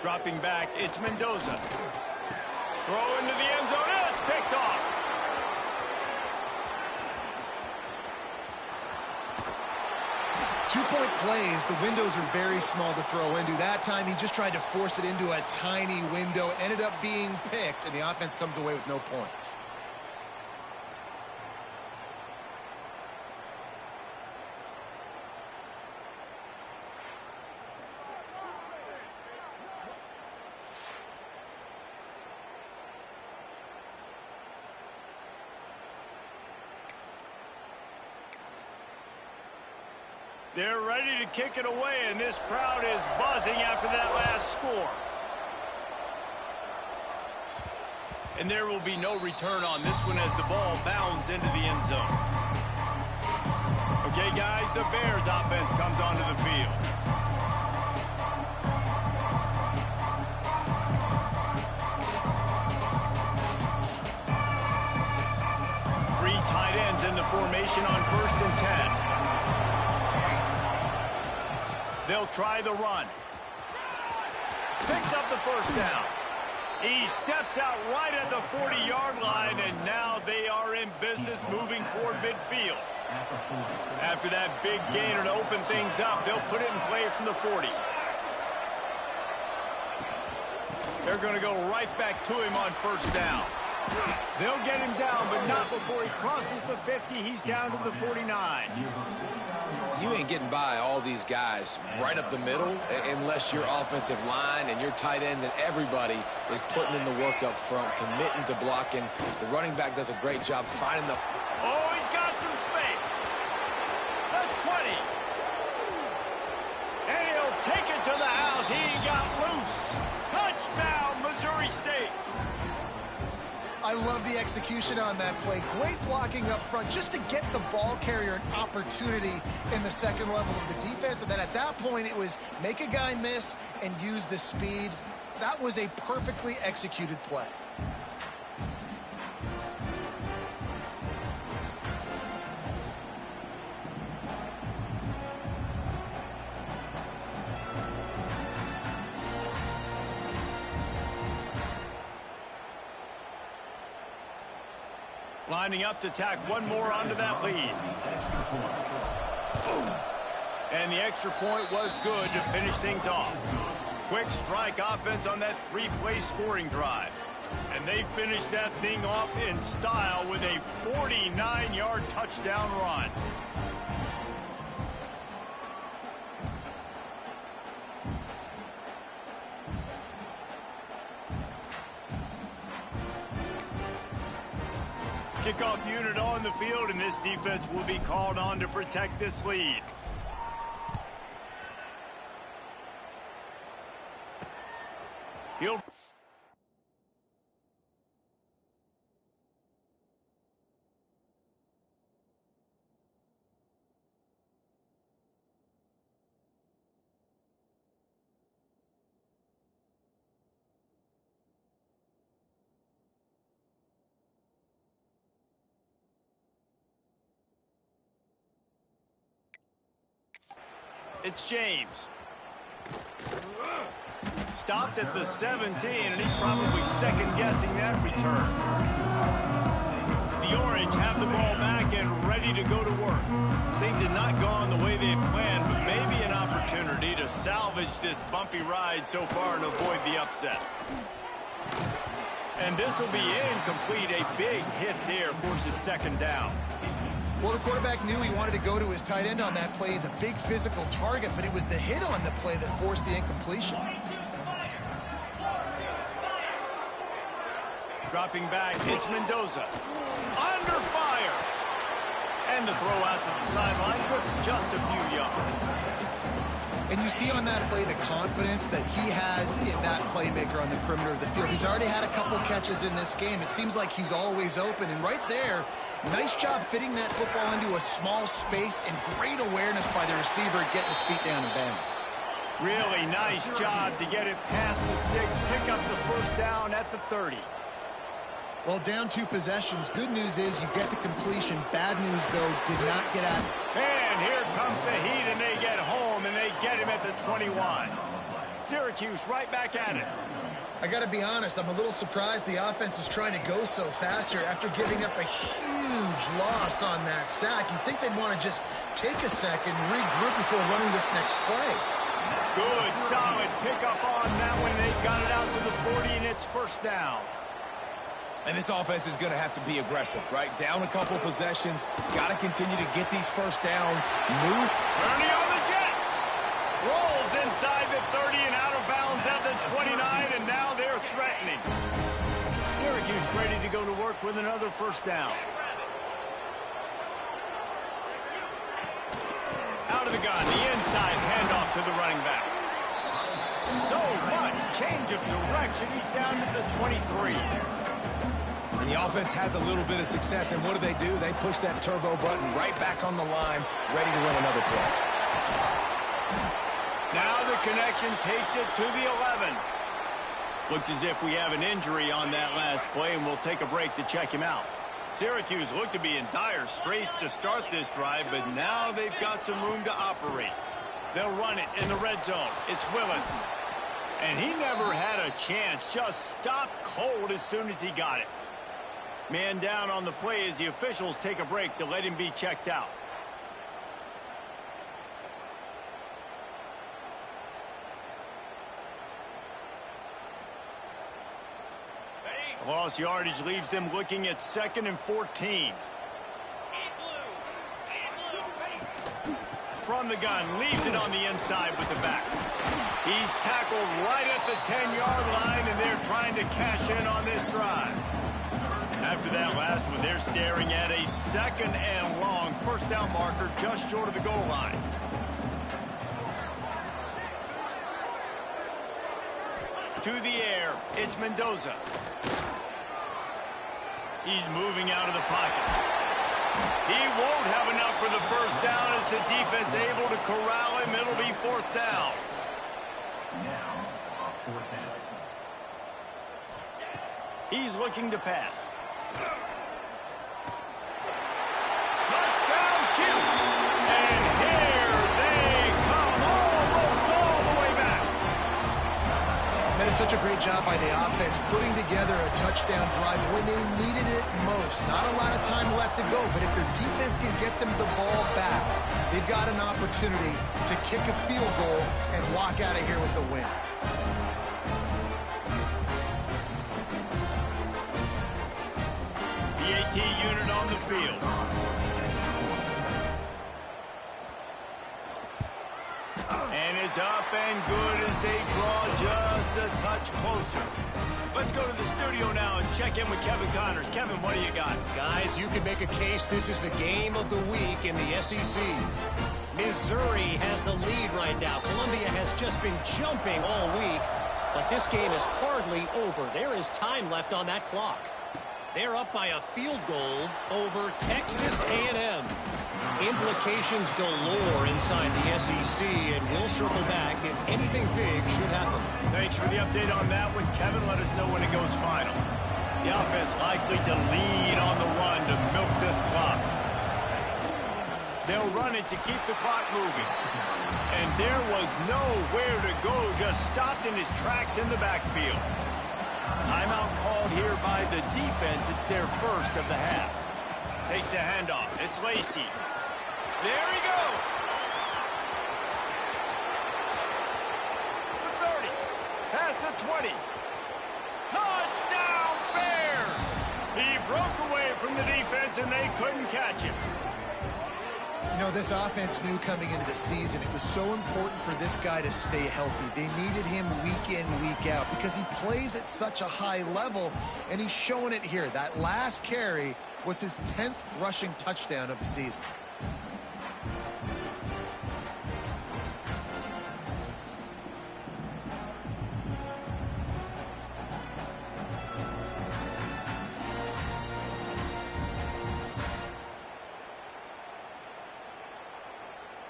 Dropping back, it's Mendoza. Throw into the end zone, and it's picked off. Two-point plays, the windows are very small to throw into. That time, he just tried to force it into a tiny window. It ended up being picked, and the offense comes away with no points. They're ready to kick it away, and this crowd is buzzing after that last score. And there will be no return on this one as the ball bounds into the end zone. Okay, guys, the Bears offense comes onto the field. Three tight ends in the formation on 1st and 10. They'll try the run. Picks up the first down. He steps out right at the 40-yard line, and now they are in business moving toward midfield. After that big gainer to open things up, they'll put it in play from the 40. They're going to go right back to him on first down. They'll get him down, but not before he crosses the 50. He's down to the 49. You ain't getting by all these guys right up the middle unless your offensive line and your tight ends and everybody is putting in the work up front, committing to blocking. The running back does a great job finding the... Oh, he's got some space. The 20. And he'll take it to the house. He got loose. Touchdown, Missouri State. I love the execution on that play. Great blocking up front just to get the ball carrier an opportunity in the second level of the defense. And then at that point, it was make a guy miss and use the speed. That was a perfectly executed play. Lining up to tack one more onto that lead. And the extra point was good to finish things off. Quick strike offense on that three-play scoring drive. And they finished that thing off in style with a 49-yard touchdown run. Kickoff unit on the field, and this defense will be called on to protect this lead. It's James. Stopped at the 17, and he's probably second-guessing that return. The Orange have the ball back and ready to go to work. Things had not gone the way they had planned, but maybe an opportunity to salvage this bumpy ride so far and avoid the upset. And this will be incomplete. A big hit there forces second down. Well, the quarterback knew he wanted to go to his tight end on that play. He's a big physical target, but it was the hit on the play that forced the incompletion. Dropping back, it's Mendoza. Under fire. And the throw out to the sideline for just a few yards. And you see on that play the confidence that he has in that playmaker on the perimeter of the field. He's already had a couple catches in this game. It seems like he's always open. And right there, nice job fitting that football into a small space and great awareness by the receiver getting his feet down in bounds. Really nice job to get it past the sticks, pick up the first down at the 30. Well, down 2 possessions. Good news is you get the completion. Bad news, though, did not get out. And here comes the heat, and they get home, and they get him at the 21. Syracuse right back at it. I got to be honest, I'm a little surprised the offense is trying to go so fast here after giving up a huge loss on that sack. You'd think they'd want to just take a second, regroup before running this next play. Good, solid pickup on that one. They got it out to the 40, and it's first down. And this offense is going to have to be aggressive, right? Down a couple possessions. Got to continue to get these first downs. Move. Ernie on the Jets. Rolls inside the 30 and out of bounds at the 29, and now they're threatening. Syracuse ready to go to work with another first down. Out of the gun, the inside handoff to the running back. So much change of direction. He's down to the 23. And the offense has a little bit of success, and what do? They push that turbo button right back on the line, ready to run another play. Now the connection takes it to the 11. Looks as if we have an injury on that last play, and we'll take a break to check him out. Syracuse looked to be in dire straits to start this drive, but now they've got some room to operate. They'll run it in the red zone. It's Willis. And he never had a chance, just stopped cold as soon as he got it. Man down on the play as the officials take a break to let him be checked out. Lost yardage leaves them looking at 2nd and 14. From the gun, leaves it on the inside with the back. He's tackled right at the 10-yard line, and they're trying to cash in on this drive. After that last one, they're staring at a 2nd and long first down marker just short of the goal line. To the air, it's Mendoza. He's moving out of the pocket. He won't have enough for the first down as the defense able to corral him. It'll be fourth down. He's looking to pass. Touchdown, Cuse. And here they come, almost all the way back. That is such a great job by the offense, putting together a touchdown drive when they needed it most. Not a lot of time left to go, but if their defense can get them the ball back, they've got an opportunity to kick a field goal and walk out of here with the win. The AT unit on the field. And it's up and good as they draw just a touch closer. Let's go to the studio now and check in with Kevin Connors. Kevin, what do you got? Guys, you can make a case this is the game of the week in the SEC. Missouri has the lead right now. Columbia has just been jumping all week, but this game is hardly over. There is time left on that clock. They're up by a field goal over Texas A&M. Implications galore inside the SEC, and we'll circle back if anything big should happen. Thanks for the update on that one, Kevin. Let us know when it goes final. The offense likely to lead on the run to milk this clock. They'll run it to keep the clock moving. And there was nowhere to go, just stopped in his tracks in the backfield. Timeout called here by the defense. It's their first of the half. Takes the handoff. It's Lacey. There he goes. The 30. Past the 20. Touchdown, Bears! He broke away from the defense, and they couldn't catch him. You know, this offense knew coming into the season it was so important for this guy to stay healthy. They needed him week in, week out because he plays at such a high level, and he's showing it here. That last carry was his 10th rushing touchdown of the season.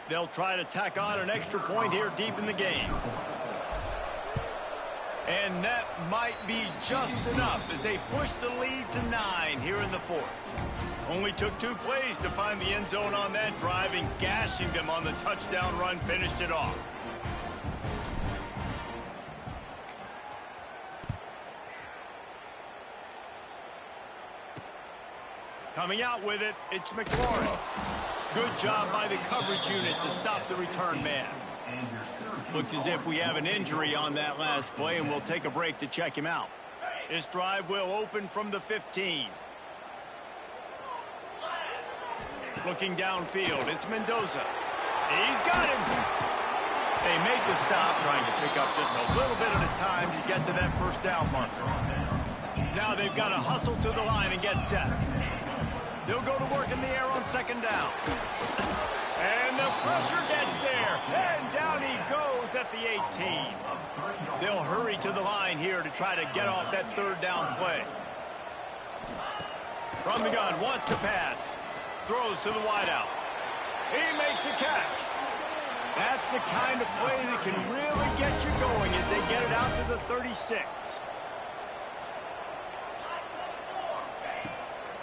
They'll try to tack on an extra point here deep in the game. And that might be just enough as they push the lead to 9 here in the fourth. Only took 2 plays to find the end zone on that drive, and gashing them on the touchdown run finished it off. Coming out with it, it's McLaurin. Good job by the coverage unit to stop the return man. Looks as if we have an injury on that last play, and we'll take a break to check him out. This drive will open from the 15. Looking downfield, it's Mendoza. He's got him. They make the stop, trying to pick up just a little bit at a time to get to that first down marker. Now they've got to hustle to the line and get set. They'll go to work in the air on second down. And the pressure gets there. And down he goes at the 18. They'll hurry to the line here to try to get off that third down play. From the gun, wants to pass. Throws to the wideout. He makes a catch. That's the kind of play that can really get you going as they get it out to the 36.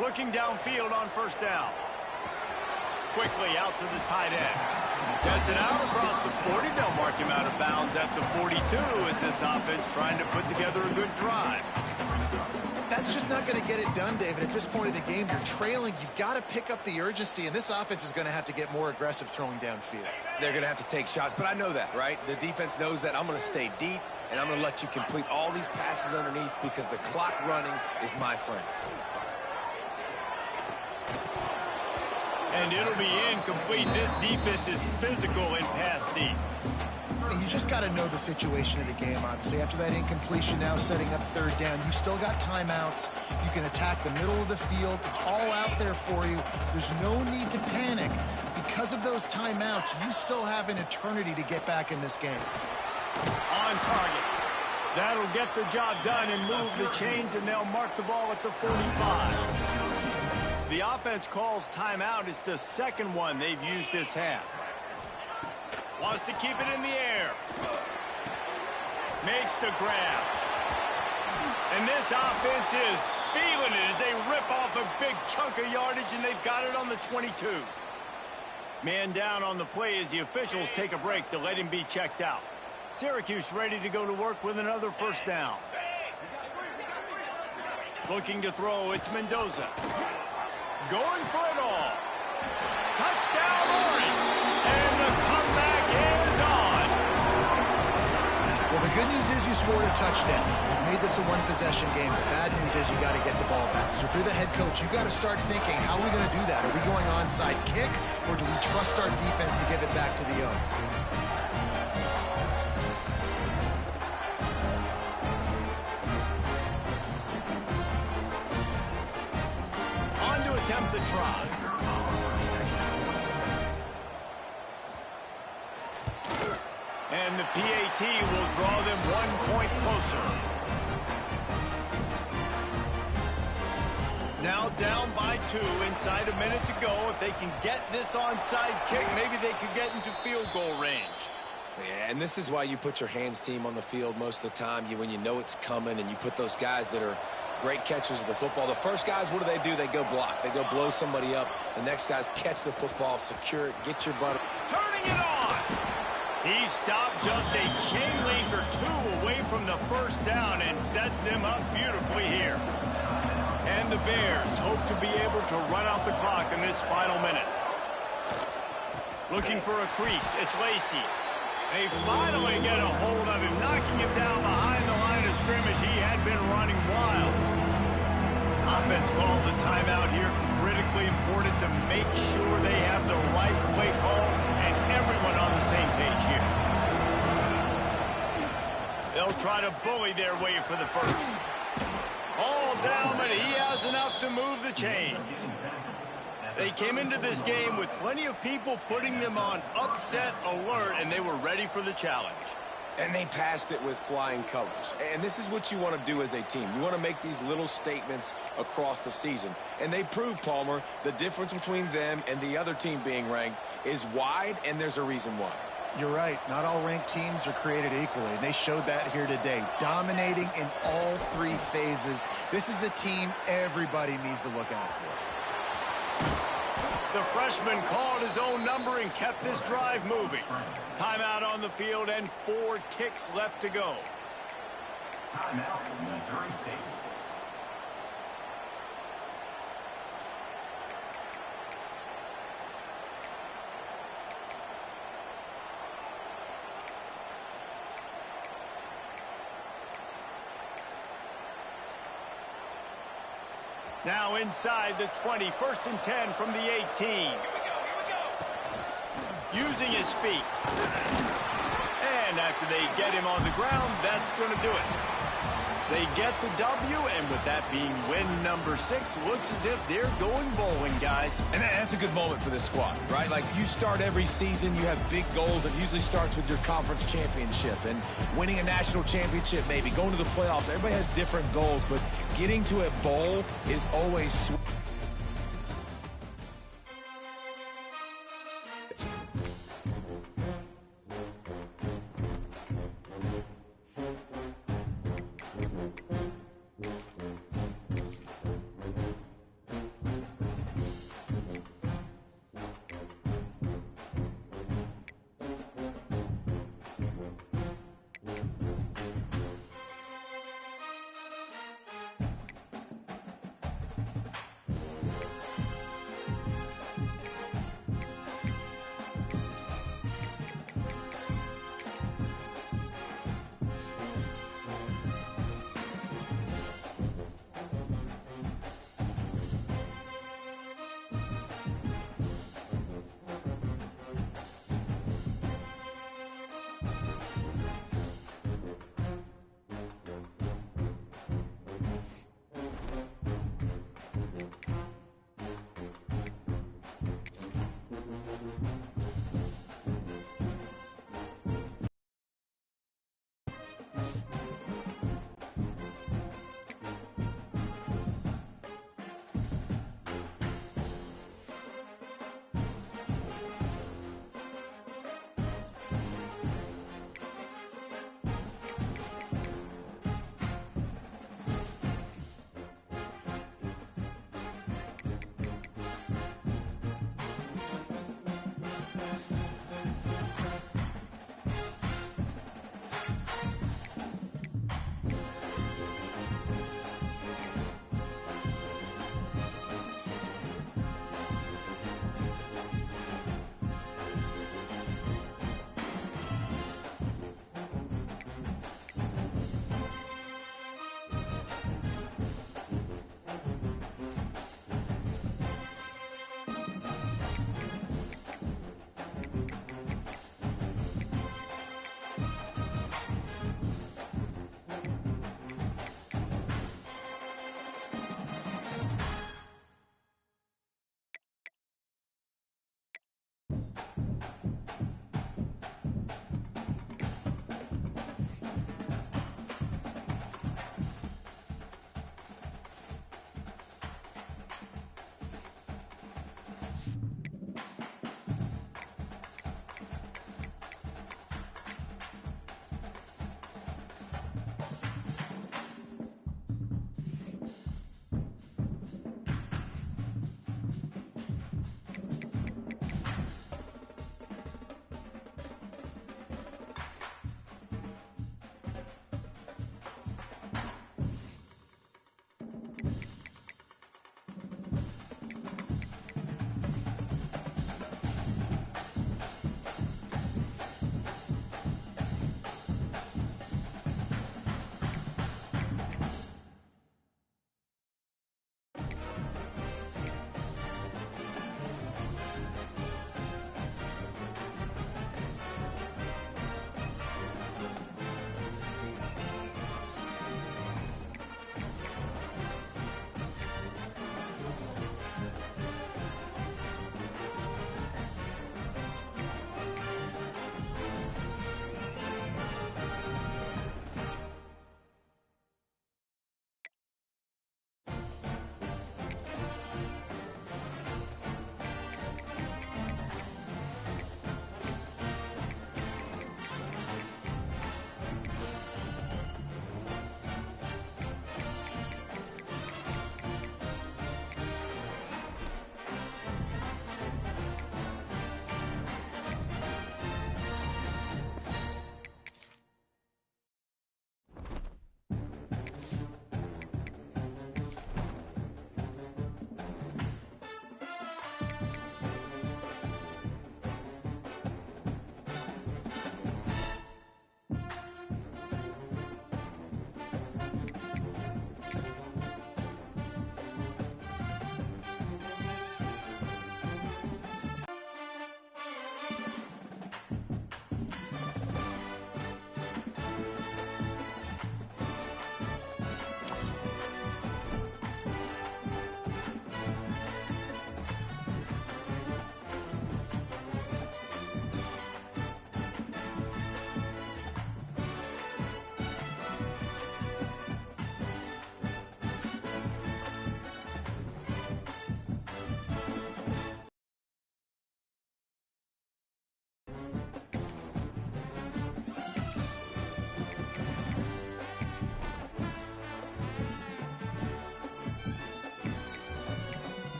Looking downfield on first down. Quickly out to the tight end. Gets it out across the 40. They'll mark him out of bounds at the 42 as this offense trying to put together a good drive. That's just not going to get it done, David. At this point of the game, you're trailing. You've got to pick up the urgency, and this offense is going to have to get more aggressive throwing downfield. They're going to have to take shots, but I know that, right? The defense knows that. I'm going to stay deep, and I'm going to let you complete all these passes underneath because the clock running is my friend. And it'll be incomplete. This defense is physical in pass deep. You just got to know the situation of the game, obviously. After that incompletion, now setting up third down, you still got timeouts. You can attack the middle of the field. It's all out there for you. There's no need to panic. Because of those timeouts, you still have an eternity to get back in this game. On target. That'll get the job done and move the chains, and they'll mark the ball at the 45. The offense calls timeout. It's the second one they've used this half. Wants to keep it in the air. Makes the grab. And this offense is feeling it as they rip off a big chunk of yardage, and they've got it on the 22. Man down on the play as the officials take a break to let him be checked out. Syracuse ready to go to work with another first down. Looking to throw, it's Mendoza. Going for it all. Touchdown, Orange. And the comeback is on. Well, the good news is you scored a touchdown. You've made this a one-possession game. The bad news is you got to get the ball back. So if you're the head coach, you got to start thinking, how are we going to do that? Are we going onside kick, or do we trust our defense to give it back to the O? Attempt to try. And the PAT will draw them 1 point closer. Now down by 2, inside a minute to go. If they can get this onside kick, maybe they could get into field goal range. Yeah, and this is why you put your hands team on the field most of the time. When you know it's coming, and you put those guys that are great catchers of the football. The first guys, what do? They go block. They go blow somebody up. The next guys catch the football, secure it, get your butt. Turning it on. He stopped just a chain link or 2 away from the first down and sets them up beautifully here. And the Bears hope to be able to run out the clock in this final minute. Looking for a crease. It's Lacey. They finally get a hold of him, knocking him down behind the line of scrimmage. He had been running wild. Offense calls a timeout here. Critically important to make sure they have the right play call and everyone on the same page here. They'll try to bully their way for the first. All down, but he has enough to move the chains. They came into this game with plenty of people putting them on upset alert, and they were ready for the challenge. And they passed it with flying colors. And this is what you want to do as a team. You want to make these little statements across the season. And they proved, Palmer, the difference between them and the other team being ranked is wide, and there's a reason why. You're right. Not all ranked teams are created equally, and they showed that here today. Dominating in all 3 phases. This is a team everybody needs to look out for. The freshman called his own number and kept this drive moving. Timeout on the field and 4 ticks left to go. Timeout, Missouri State. Now inside the 20, 1st and 10 from the 18. Using his feet. And after they get him on the ground, that's going to do it. They get the W, and with that being win number 6, looks as if they're going bowling, guys. And that's a good moment for this squad, right? Like, you start every season, you have big goals. It usually starts with your conference championship and winning a national championship, maybe going to the playoffs. Everybody has different goals, but getting to a bowl is always sweet.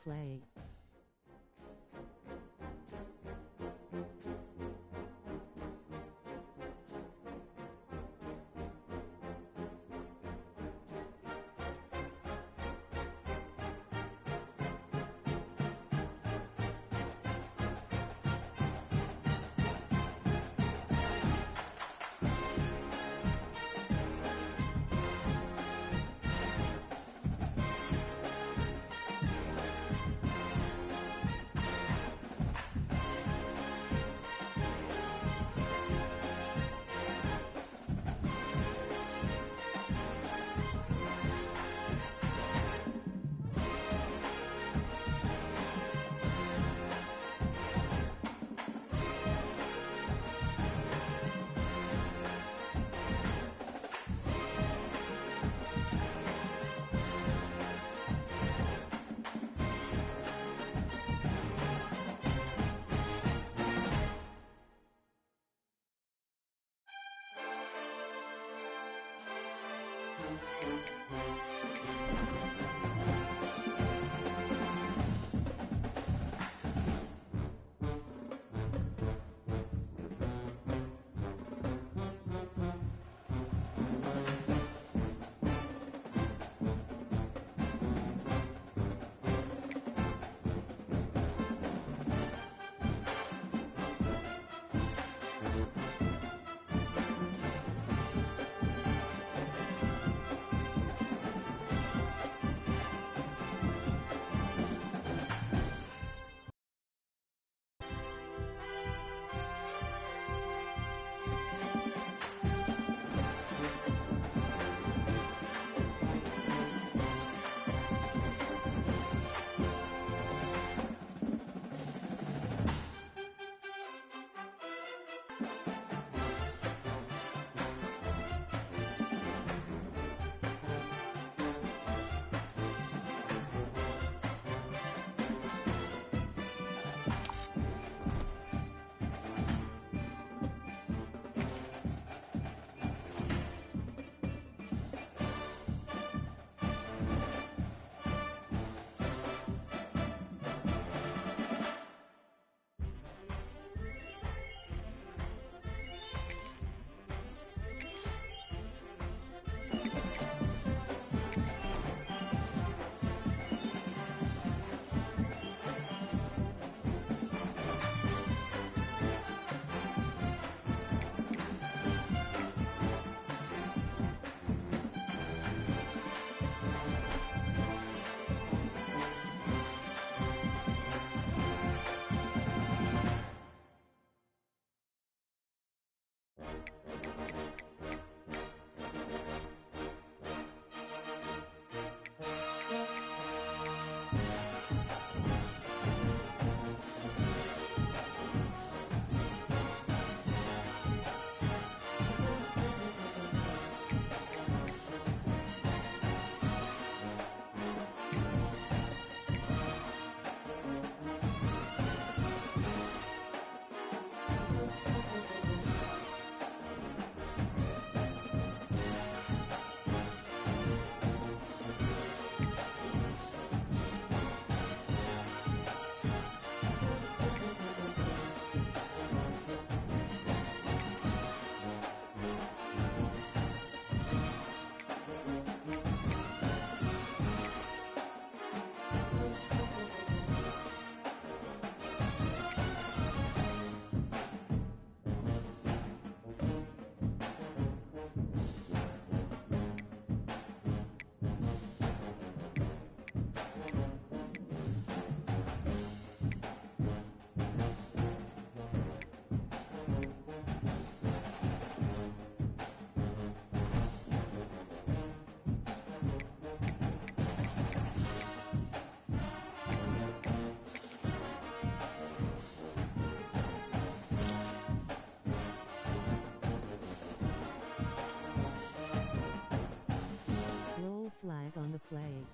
play. Flag on the play.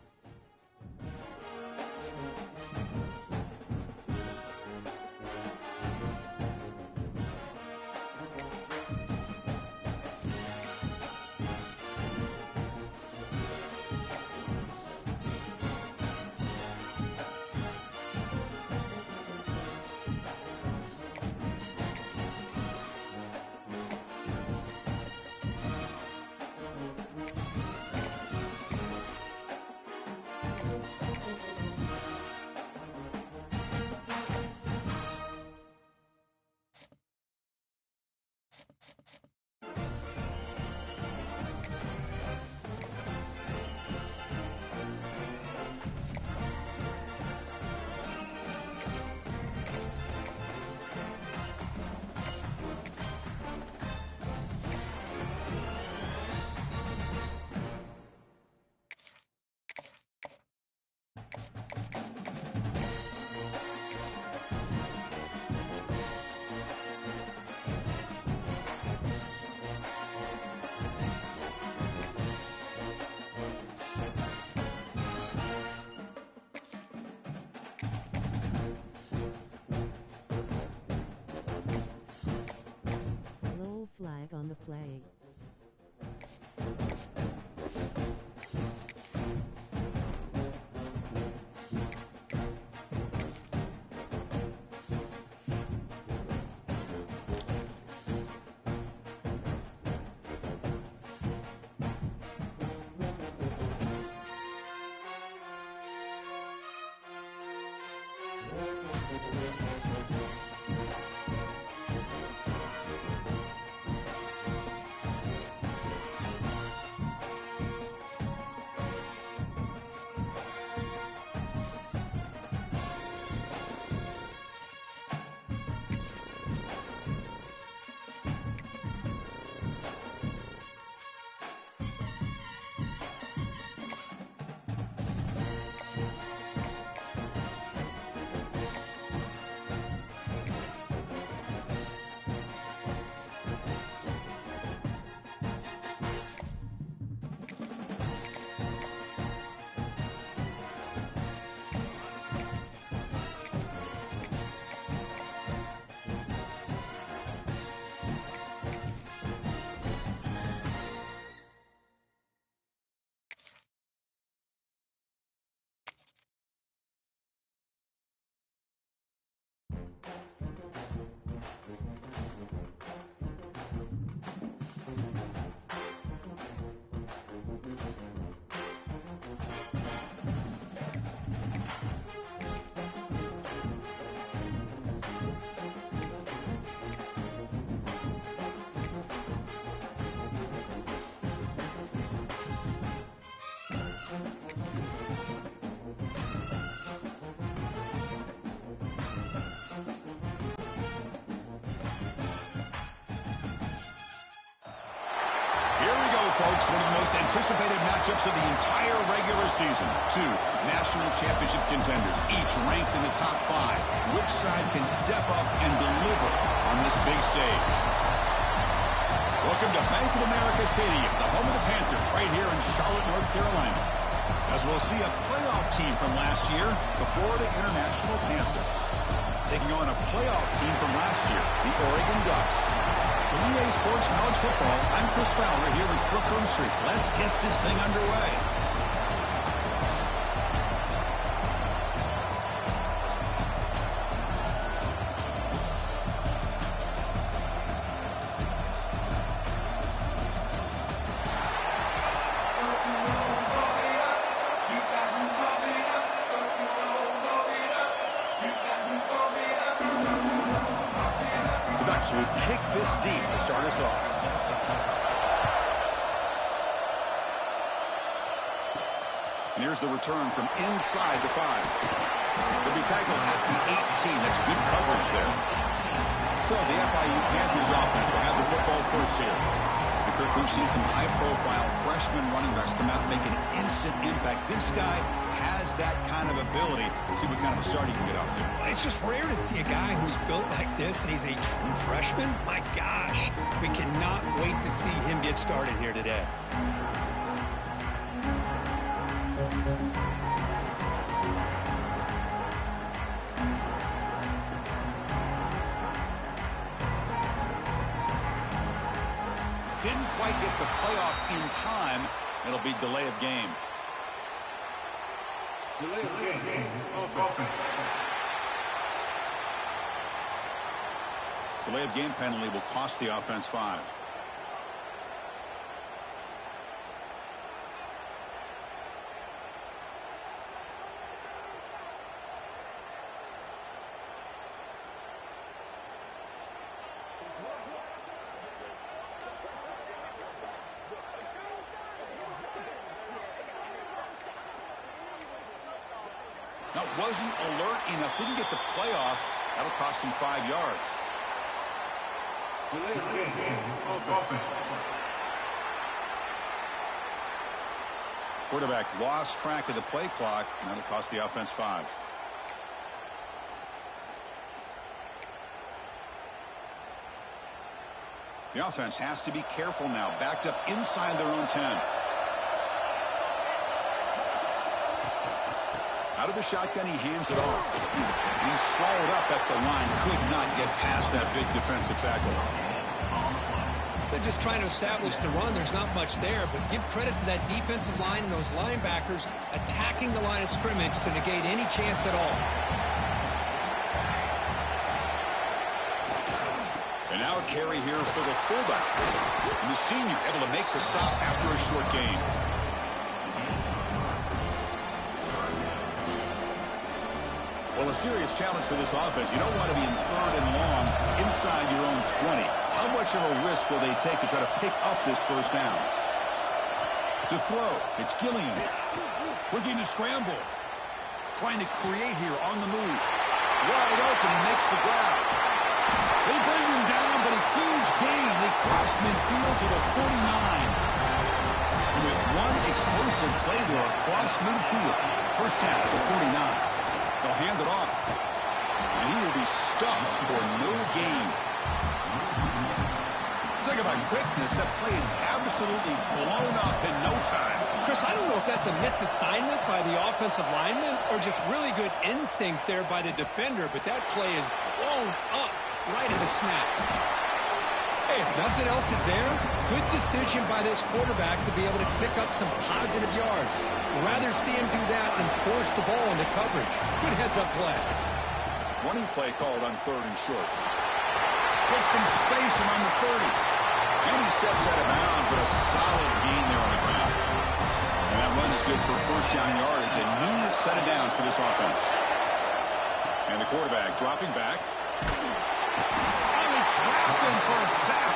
play. Folks, one of the most anticipated matchups of the entire regular season. Two national championship contenders, each ranked in the top 5. Which side can step up and deliver on this big stage? Welcome to Bank of America Stadium, the home of the Panthers, right here in Charlotte, North Carolina. As we'll see a playoff team from last year, the Florida International Panthers, taking on a playoff team from last year, the Oregon Ducks. For EA Sports College Football, I'm Chris Fowler here with Crookroom Street. Let's get this thing underway. So we kick this deep to start us off. And here's the return from inside the 5. They'll be tackled at the 18. That's good coverage there. So the FIU Panthers offense will have the football first here. And Kirk, we've seen some high-profile freshman running backs come out and make an instant impact. This guy has that kind of ability. Let's see what kind of a start he can get off to. It's just rare to see a guy who's built like this, and he's a true freshman. My gosh, we cannot wait to see him get started here today. Didn't quite get the playoff in time. It'll be delay of game. Delay of game. Offense. Delay of game penalty will cost the offense 5. Now, wasn't alert enough, didn't get the playoff. That'll cost him 5 yards. Quarterback lost track of the play clock, and that'll cost the offense 5. The offense has to be careful now, backed up inside their own 10. Out of the shotgun, he hands it off. He's swallowed up at the line. Could not get past that big defensive tackle. They're just trying to establish the run. There's not much there, but give credit to that defensive line and those linebackers attacking the line of scrimmage to negate any chance at all. And now a carry here for the fullback. And the senior able to make the stop after a short gain. Well, a serious challenge for this offense. You don't want to be in 3rd and long inside your own 20. How much of a risk will they take to try to pick up this first down? To throw, it's Gilliam. Looking to scramble. Trying to create here on the move. Wide open, he makes the grab. They bring him down, but a huge gain. They cross midfield to the 49. And with one explosive play there across midfield. First down at the 49. They'll hand it off. And he will be stuffed for no gain. Talk about quickness. That play is absolutely blown up in no time. Chris, I don't know if that's a misassignment by the offensive lineman or just really good instincts there by the defender, but that play is blown up right at the snap. Hey, if nothing else is there, good decision by this quarterback to be able to pick up some positive yards. Rather see him do that than force the ball into coverage. Good heads-up play. Running play called on 3rd and short. Put some space around the 30. And he steps out of bounds, but a solid gain there on the ground. And that run is good for first down yardage. A new set of downs for this offense. And the quarterback dropping back. Trapped him for a sack.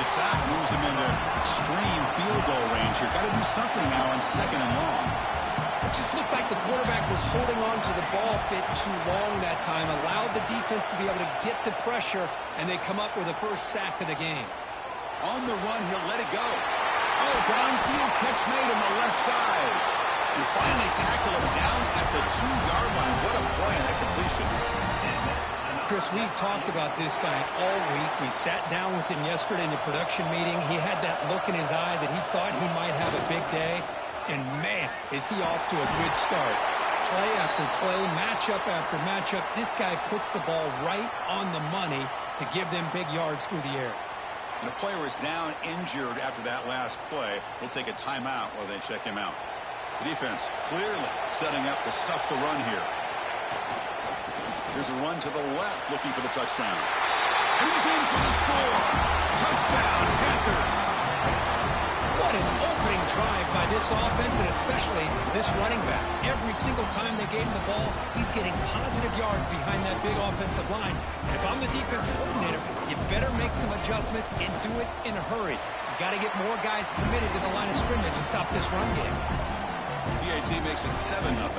The sack moves him into extreme field goal range here. Got to do something now on 2nd and long. It just looked like the quarterback was holding on to the ball a bit too long that time. Allowed the defense to be able to get the pressure, and they come up with a first sack of the game. On the run, he'll let it go. Oh, downfield catch made on the left side. And finally tackle him down at the 2-yard line. What a play on that completion. Chris, we've talked about this guy all week. We sat down with him yesterday in the production meeting. He had that look in his eye that he thought he might have a big day. And, man, is he off to a good start. Play after play, matchup after matchup. This guy puts the ball right on the money to give them big yards through the air. And a player is down injured after that last play. We'll take a timeout while they check him out. The defense clearly setting up to stuff the run here. Here's a run to the left, looking for the touchdown. And he's in for the score. Touchdown, Panthers. What an opening drive by this offense, and especially this running back. Every single time they gave him the ball, he's getting positive yards behind that big offensive line. And if I'm the defensive coordinator, you better make some adjustments and do it in a hurry. You got to get more guys committed to the line of scrimmage to stop this run game. PAT makes it 7-0.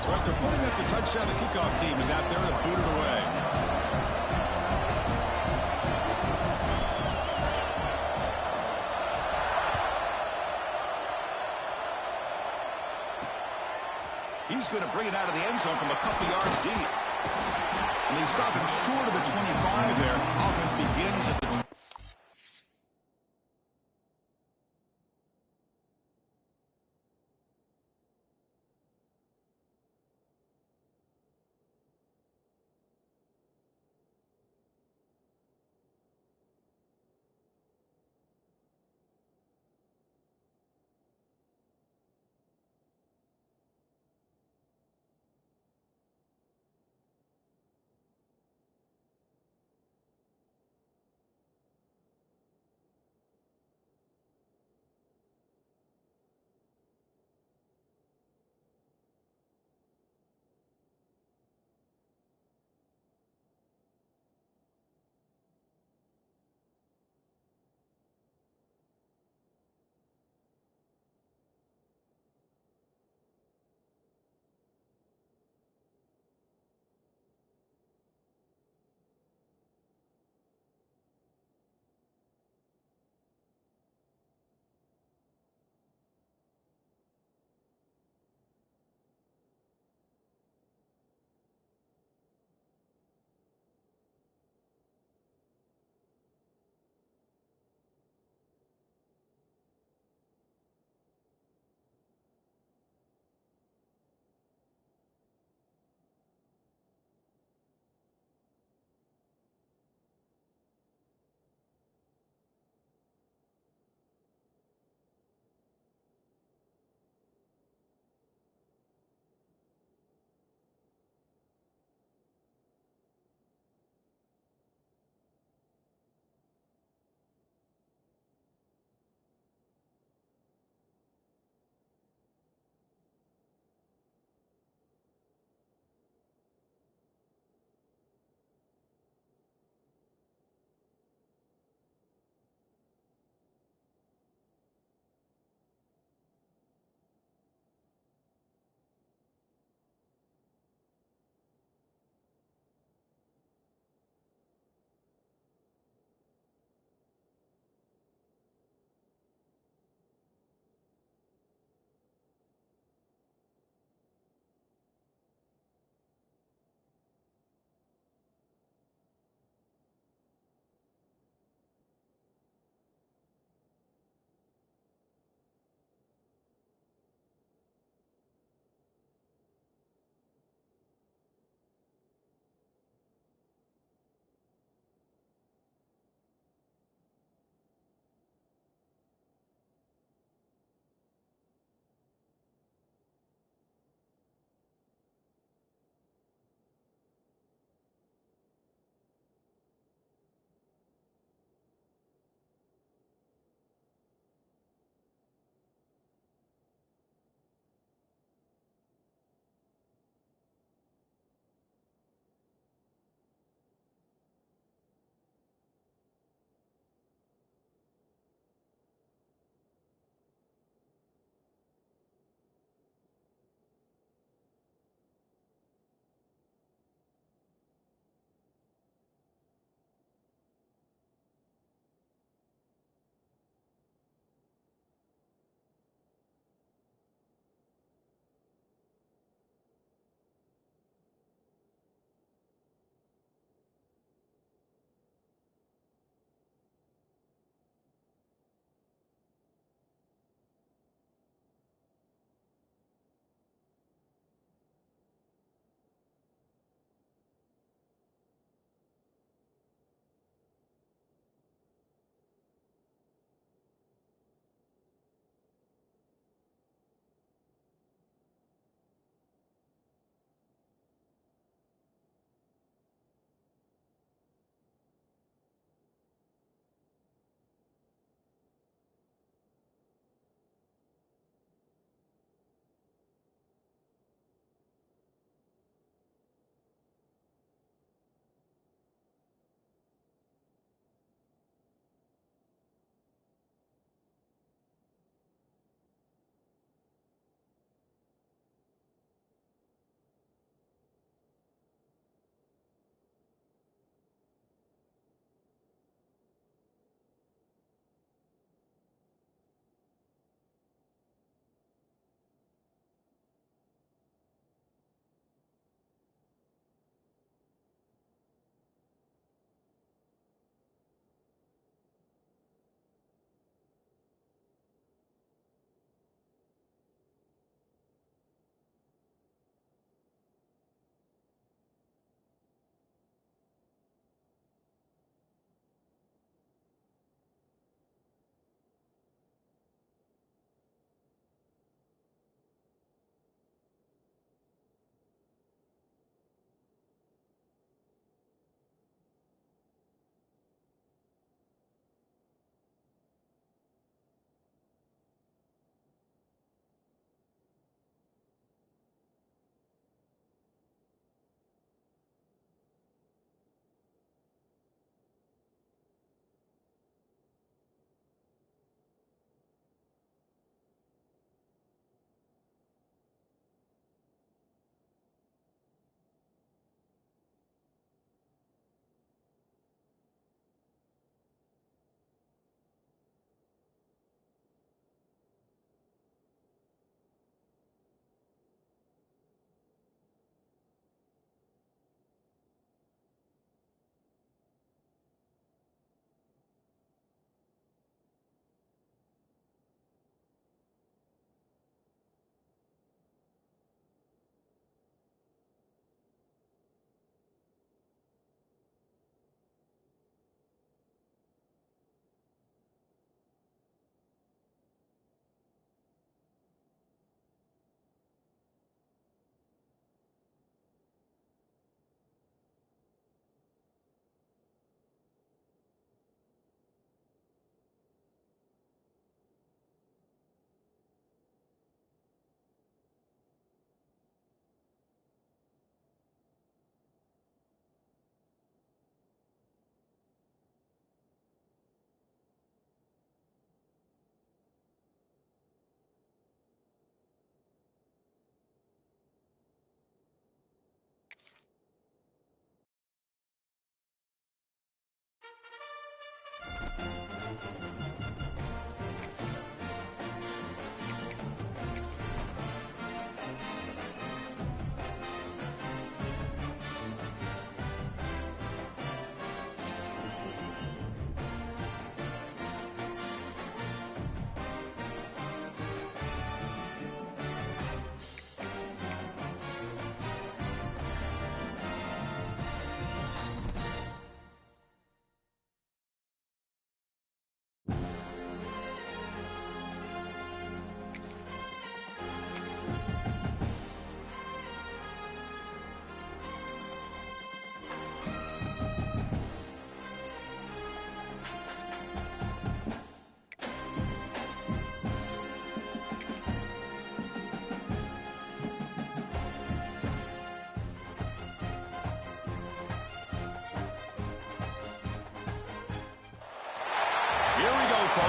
So after putting up the touchdown, the kickoff team is out there to boot it away. He's going to bring it out of the end zone from a couple yards deep. And they stop him short of the 25 there. Offense begins at the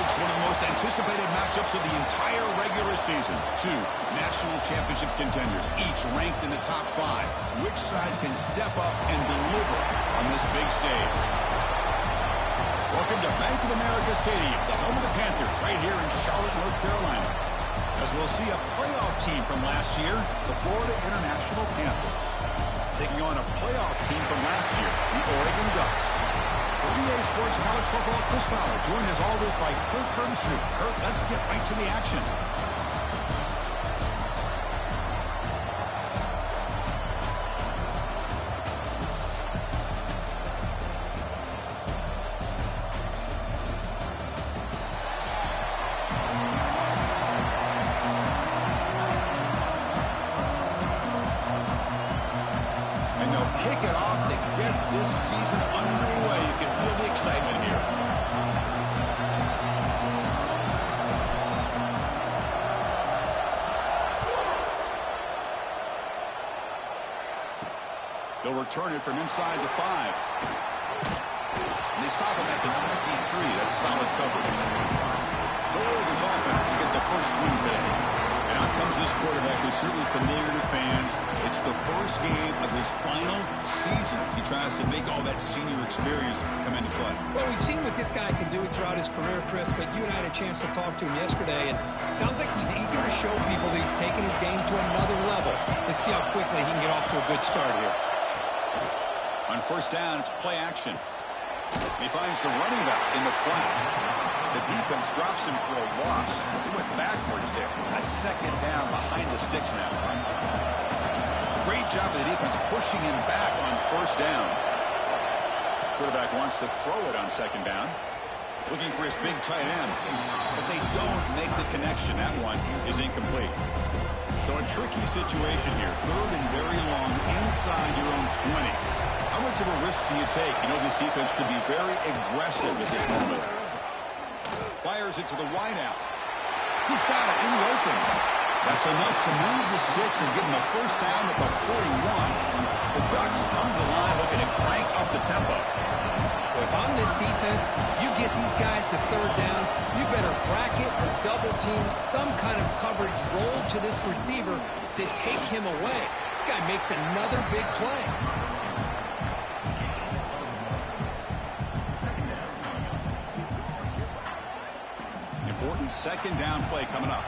folks, one of the most anticipated matchups of the entire regular season. Two national championship contenders, each ranked in the top 5. Which side can step up and deliver on this big stage? Welcome to Bank of America Stadium, the home of the Panthers, right here in Charlotte, North Carolina. As we'll see a playoff team from last year, the Florida International Panthers, taking on a playoff team from last year, the Oregon Ducks. For EA Sports College Football, Chris Fowler, joined as always by Kirk Herbstreit. Kirk, let's get right to the action. Kick it off to get this season underway. You can feel the excitement here. They'll return it from inside the 5. And they stop him at the 23. That's solid coverage. So Oregon's offense will get the first swing today. And out comes this quarterback who's certainly familiar to fans. It's the first game of his final season as he tries to make all that senior experience come into play. Well, we've seen what this guy can do throughout his career, Chris, but you and I had a chance to talk to him yesterday, and it sounds like he's eager to show people that he's taken his game to another level. Let's see how quickly he can get off to a good start here. On first down, it's play action. He finds the running back in the flat. The defense drops him for a loss. He went backwards there. A second down behind the sticks now. Great job of the defense pushing him back on first down. Quarterback wants to throw it on second down. Looking for his big tight end. But they don't make the connection. That one is incomplete. So a tricky situation here. Third and very long inside your own 20. How much of a risk do you take? You know this defense could be very aggressive at this moment. Fires it to the wideout. He's got it in the open. That's enough to move the sticks and give him a first down at the 41. The Ducks come to the line looking to crank up the tempo. Well, if I'm this defense, you get these guys to third down, you better bracket or double team some kind of coverage roll to this receiver to take him away. This guy makes another big play. Important second down play coming up.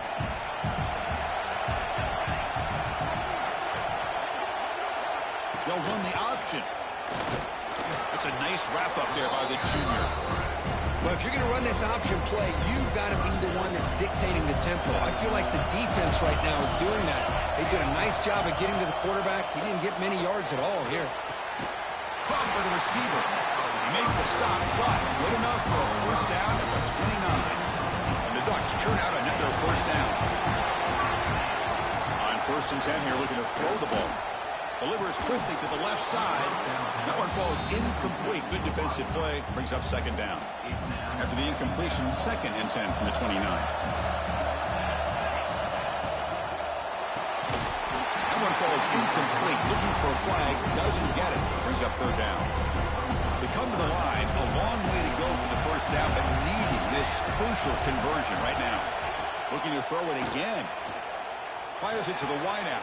They'll run the option. That's a nice wrap up there by the junior. Well, if you're going to run this option play, you've got to be the one that's dictating the tempo. I feel like the defense right now is doing that. They did a nice job of getting to the quarterback. He didn't get many yards at all here. Caught for the receiver. Make the stop, but good enough for a first down at the 29. Ducks churn out another first down. On first and 10 here, looking to throw the ball. Delivers quickly to the left side. That one falls incomplete. Good defensive play. Brings up second down. After the incompletion, second and 10 from the 29. That one falls incomplete. Looking for a flag. Doesn't get it. Brings up third down. They come to the line, a long way to go for the first down, but needing this crucial conversion right now. Looking to throw it again. Fires it to the wideout.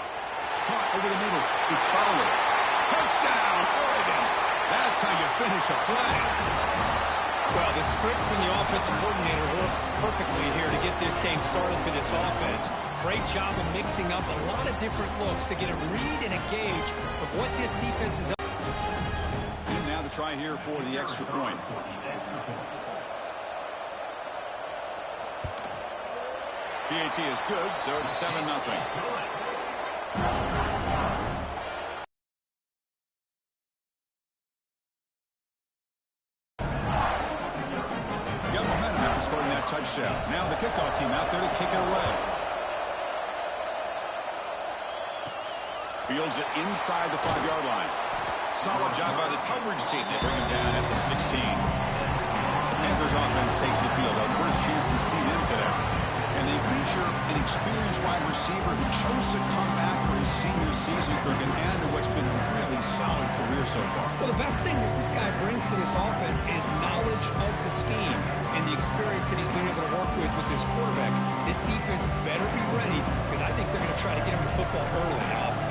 Caught over the middle. It's Fowler. Touchdown, Oregon. That's how you finish a play. Well, the script from the offensive coordinator works perfectly here to get this game started for this offense. Great job of mixing up a lot of different looks to get a read and a gauge of what this defense is up. And now the try here for the extra point. PAT is good, so it's 7-0. Got momentum after scoring that touchdown. Now the kickoff team out there to kick it away. Fields it inside the 5-yard line. Solid job by the coverage team. They bring him down at the 16. The Panthers offense takes the field. Our first chance to see them today. And they feature an experienced wide receiver who chose to come back for his senior season, and add to what's been a really solid career so far. Well, the best thing that this guy brings to this offense is knowledge of the scheme and the experience that he's been able to work with this quarterback. This defense better be ready because I think they're going to try to get him the football early and often.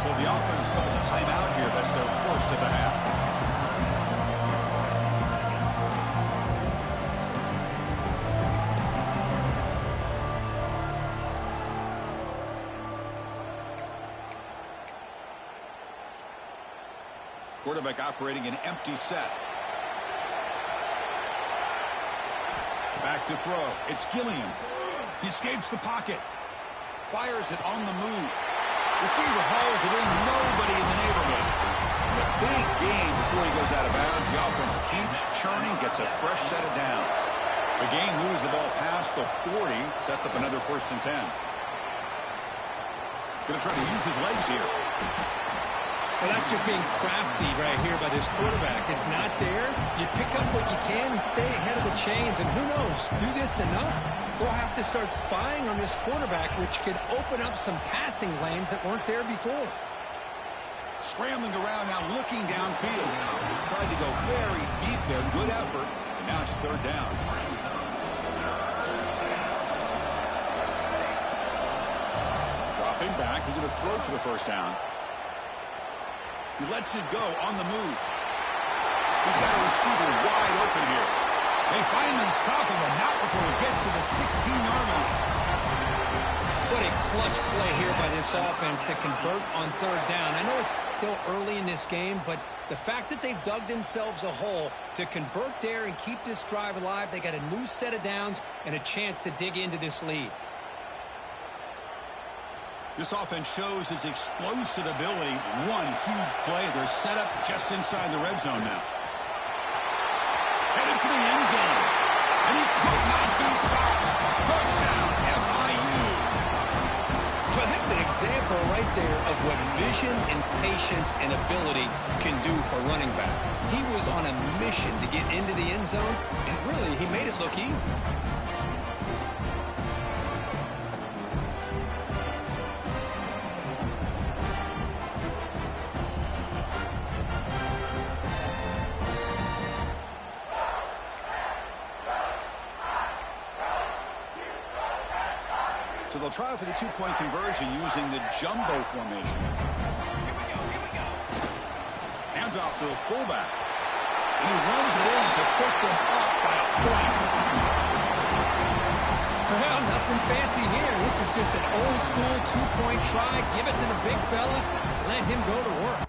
So the offense calls a timeout here. That's their first of the half. Quarterback operating an empty set. Back to throw. It's Gilliam. He escapes the pocket. Fires it on the move. Receiver hauls it in. Nobody in the neighborhood. And a big gain before he goes out of bounds. The offense keeps churning, gets a fresh set of downs. The game moves the ball past the 40, sets up another 1st and 10. Going to try to use his legs here. Well, that's just being crafty right here by this quarterback. It's not there. You pick up what you can and stay ahead of the chains. And who knows, do this enough, we'll have to start spying on this quarterback, which could open up some passing lanes that weren't there before. Scrambling around now, looking downfield. Tried to go very deep there. Good effort. And now it's 3rd down. Dropping back. He's going to throw for the 1st down. He lets it go on the move. He's got a receiver wide open here. They finally stop him, but not before he gets to the 16-yard line. What a clutch play here by this offense to convert on 3rd down. I know it's still early in this game, but the fact that they've dug themselves a hole to convert there and keep this drive alive, they got a new set of downs and a chance to dig into this lead. This offense shows its explosive ability. One huge play. They're set up just inside the red zone now. Headed for the end zone. And he could not be stopped. Touchdown, FIU. Well, that's an example right there of what vision and patience and ability can do for running back. He was on a mission to get into the end zone, and really, he made it look easy. So they'll try for the 2-point conversion using the jumbo formation. Hands off to the fullback. And he runs it in to put them up by a point. Well, nothing fancy here. This is just an old-school 2-point try. Give it to the big fella. Let him go to work.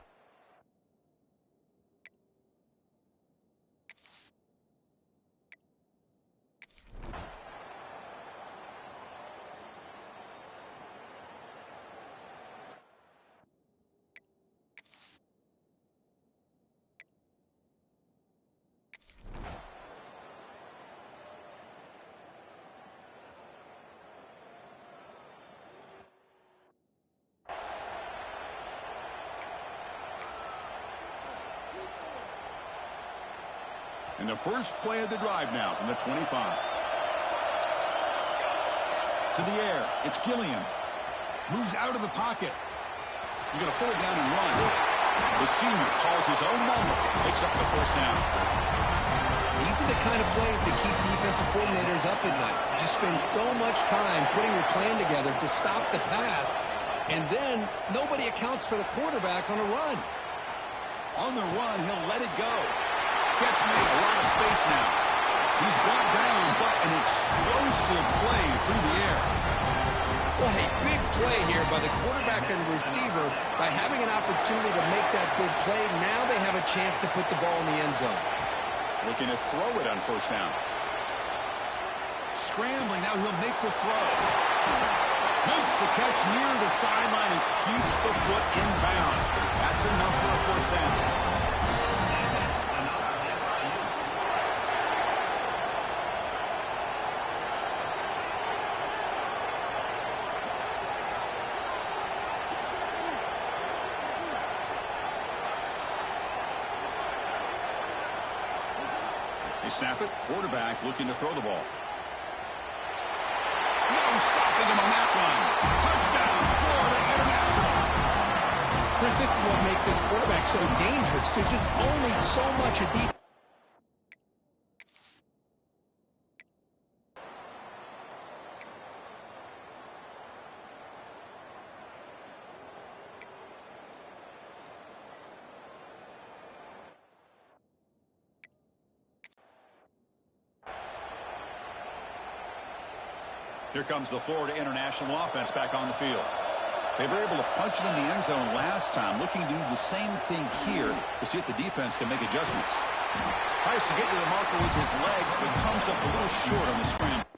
And the first play of the drive now from the 25. To the air. It's Gilliam. Moves out of the pocket. He's going to pull it down and run. The senior calls his own number. Picks up the 1st down. These are the kind of plays that keep defensive coordinators up at night. You spend so much time putting your plan together to stop the pass, and then nobody accounts for the quarterback on a run. On the run, he'll let it go. Catch made, a lot of space now. He's brought down, but an explosive play through the air. What a big play here by the quarterback and receiver by having an opportunity to make that big play. Now they have a chance to put the ball in the end zone. Looking to throw it on 1st down. Scrambling, now he'll make the throw. Makes the catch near the sideline and keeps the foot in bounds. That's enough for a 1st down. They snap it. Quarterback looking to throw the ball. No stopping him on that one. Touchdown, Florida International. Chris, this is what makes this quarterback so dangerous. There's just only so much a deep. Here comes the Florida International offense back on the field. They were able to punch it in the end zone last time, looking to do the same thing here to see if the defense can make adjustments. Tries to get to the marker with his legs, but comes up a little short on the scramble.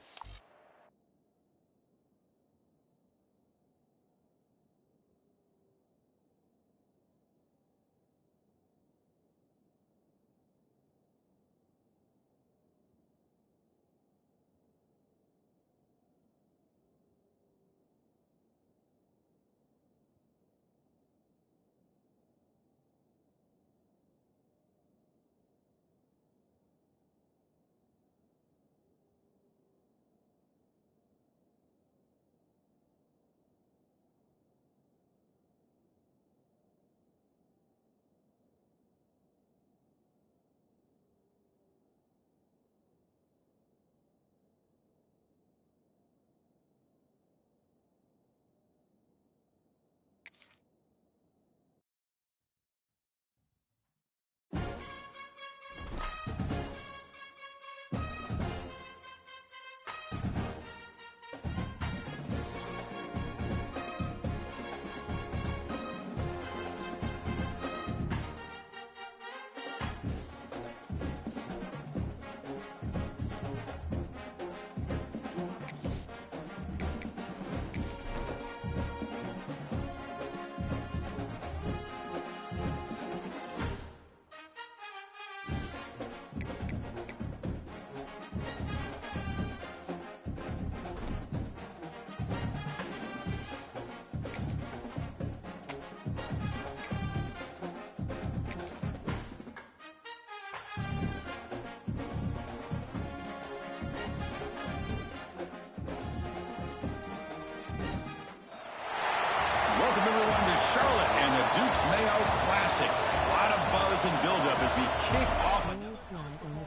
Welcome everyone to Charlotte and the Duke's Mayo Classic. A lot of buzz and buildup as we kick off another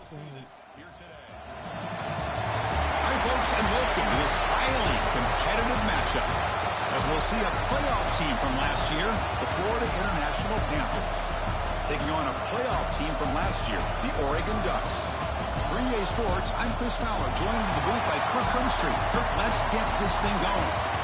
season here today. Hi folks, and welcome to this highly competitive matchup as we'll see a playoff team from last year, the Florida International Panthers, taking on a playoff team from last year, the Oregon Ducks. For EA Sports, I'm Chris Fowler, joined in the booth by Kirk Hermstreet. Kirk, let's get this thing going.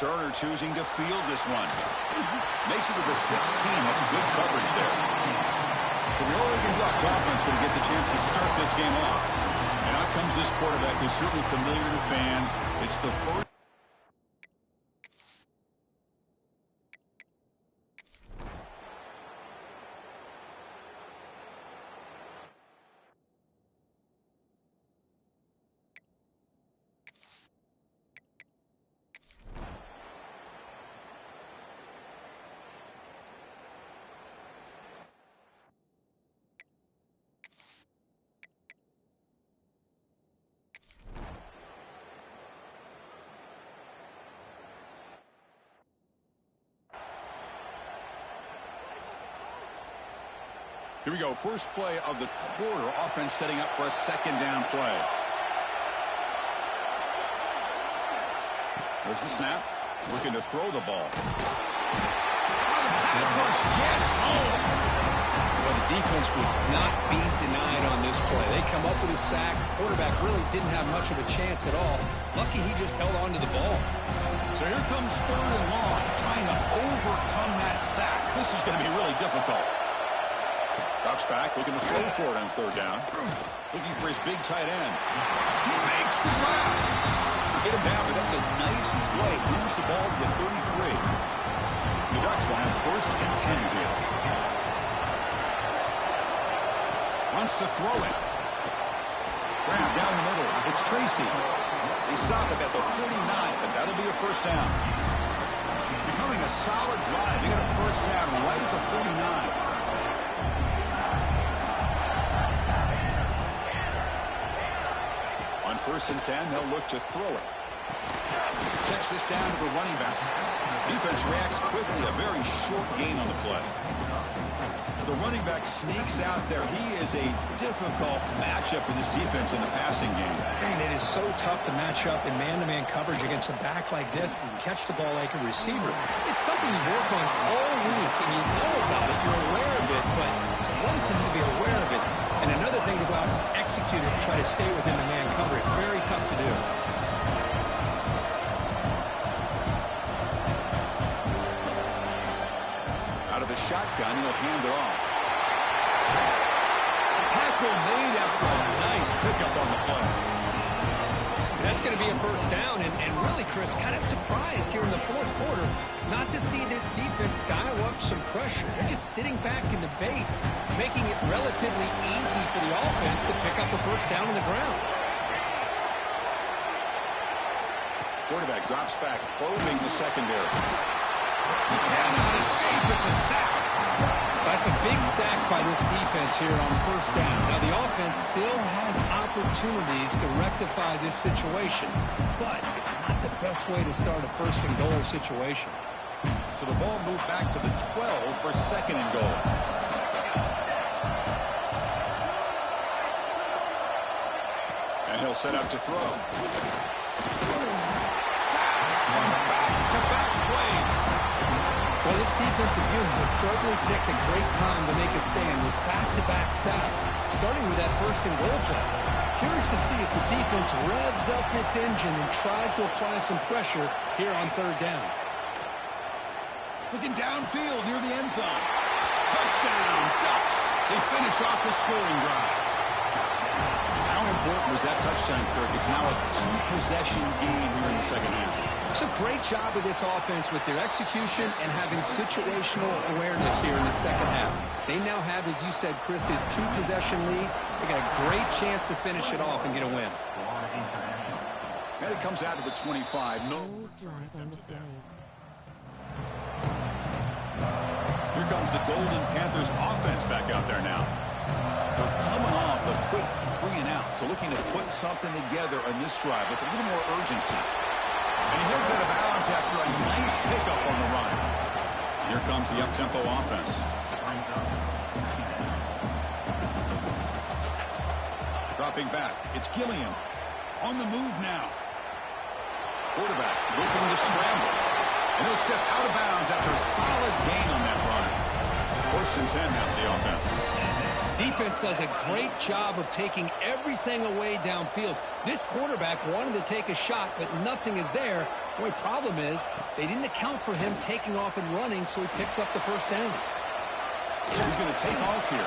Turner choosing to field this one. Makes it to the 16. That's good coverage there. So the Oregon Ducks offense going to get the chance to start this game off. And out comes this quarterback who's certainly familiar to fans. It's the first. Here we go. First play of the quarter. Offense setting up for a second down play. There's the snap. Looking to throw the ball. The pass rush gets home. Boy, the defense would not be denied on this play. They come up with a sack. Quarterback really didn't have much of a chance at all. Lucky he just held on to the ball. So here comes 3rd and long, trying to overcome that sack. This is going to be really difficult. Drops back, looking to throw for it on 3rd down. Looking for his big tight end. He makes the grab. Get him down, but that's a nice play. Moves the ball to the 33. The Ducks will have 1st and 10 here. Wants to throw it. Grab down the middle. It's Tracy. They stop it at the 49, and that'll be a 1st down. It's becoming a solid drive. They got a 1st down right at the 49. On 1st and 10, they'll look to throw it. Checks this down to the running back. Defense reacts quickly. A very short gain on the play. The running back sneaks out there. He is a difficult matchup for this defense in the passing game. Man, it is so tough to match up in man-to-man coverage against a back like this and catch the ball like a receiver. It's something you work on all week, and you know about it. You're aware of it, but it's one thing to be aware of it, and another thing to go out and execute it and try to stay within the man coverage. Very tough to do. Out of the shotgun, he'll hand it off. Tackle made after a nice pickup on the play. That's going to be a 1st down, and really, Chris, kind of surprised here in the 4th quarter not to see this defense dial up some pressure. They're just sitting back in the base, making it relatively easy for the offense to pick up a 1st down on the ground. Quarterback drops back, probing the secondary. He cannot escape. It's a sack. That's a big sack by this defense here on 1st down. Now, the offense still has opportunities to rectify this situation, but it's not the best way to start a 1st and goal situation. So the ball moved back to the 12 for 2nd and goal. And he'll set up to throw. Sacked on back-to-back plays. Well, this defensive unit has certainly picked a great time to make a stand with back-to-back sacks, starting with that 1st and goal play. Curious to see if the defense revs up its engine and tries to apply some pressure here on 3rd down. Looking downfield near the end zone. Touchdown, Ducks. They finish off the scoring drive. How important was that touchdown, Kirk? It's now a 2-possession game here in the 2nd half. It's a great job with this offense with their execution and having situational awareness here in the 2nd half. They now have, as you said, Chris, this 2-possession lead. They got a great chance to finish it off and get a win. And it comes out to the 25. No. Here comes the Golden Panthers offense back out there now. They're coming off a quick 3-and-out, so looking to put something together on this drive with a little more urgency. And he heads out of bounds after a nice pickup on the run. Here comes the up-tempo offense. Dropping back, it's Gilliam. On the move now. Quarterback looking to scramble. And he'll step out of bounds after a solid gain on that run. 1st and 10 now for the offense. Defense does a great job of taking everything away downfield. This quarterback wanted to take a shot, but nothing is there. The only problem is they didn't account for him taking off and running, so he picks up the 1st down. He's going to take off here.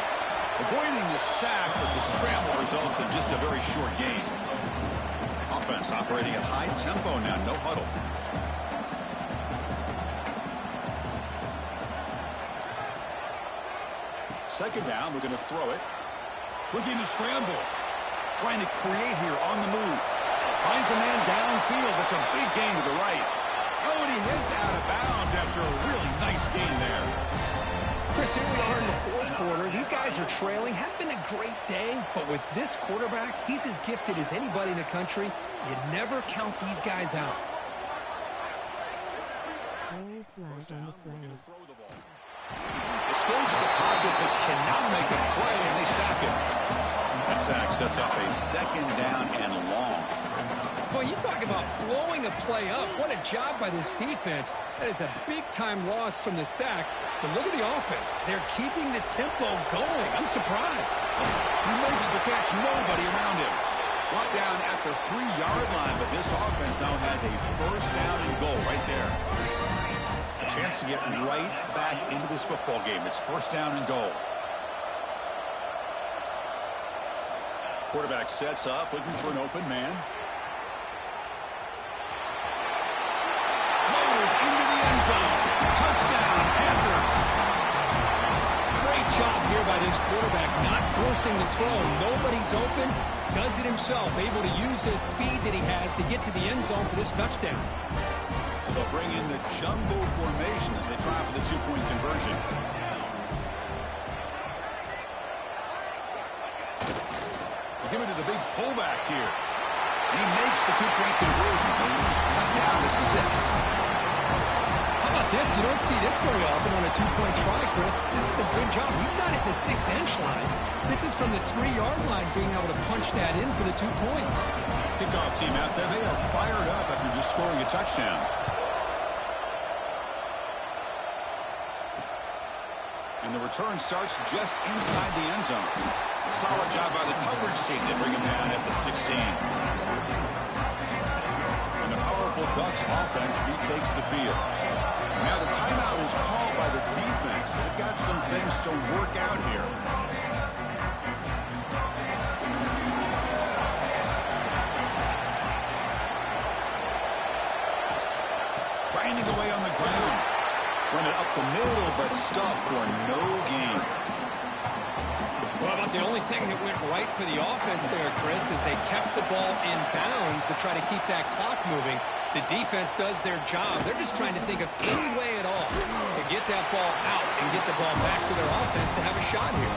Avoiding the sack, but the scramble results in just a very short gain. Offense operating at high tempo now, no huddle. Second down, we're going to throw it. Looking to scramble. Trying to create here on the move. Finds a man downfield. That's a big gain to the right. Oh, and he heads out of bounds after a really nice gain there. Chris, here we are in the 4th quarter. These guys are trailing. Hadn't been a great day, but with this quarterback, he's as gifted as anybody in the country. You never count these guys out. Escapes the pocket, but cannot make a play, and they sack him. That sack sets up a 2nd down and long. Well, you talk about blowing a play up. What a job by this defense. That is a big-time loss from the sack. But look at the offense. They're keeping the tempo going. I'm surprised. He makes the catch. Nobody around him. Brought down at the 3-yard line, but this offense now has a first down and goal right there. A chance to get right back into this football game. It's first down and goal. Quarterback sets up, looking for an open man. Motors into the end zone. Touchdown, Panthers. Great job here by this quarterback, not forcing the throw. Nobody's open. Does it himself, able to use that speed that he has to get to the end zone for this touchdown. So they'll bring in the jumbo formation as they try for the two-point conversion. We'll give it to the big fullback here. He makes the two-point conversion. The lead cut down to 6. How about this? You don't see this very often on a two-point try, Chris. This is a good job. He's not at the 6-inch line. This is from the 3-yard line, being able to punch that in for the 2 points. Kickoff team out there, they are fired up after just scoring a touchdown. And the return starts just inside the end zone. Solid job by the coverage team to bring him down at the 16. And the powerful Ducks offense retakes the field. Now the timeout is called by the defense. They've got some things to work out here. Grinding away on the ground. Run it up the middle, but stuff for no gain. Well, about the only thing that went right for the offense there, Chris, is they kept the ball in bounds to try to keep that clock moving. The defense does their job. They're just trying to think of any way at all to get that ball out and get the ball back to their offense to have a shot here.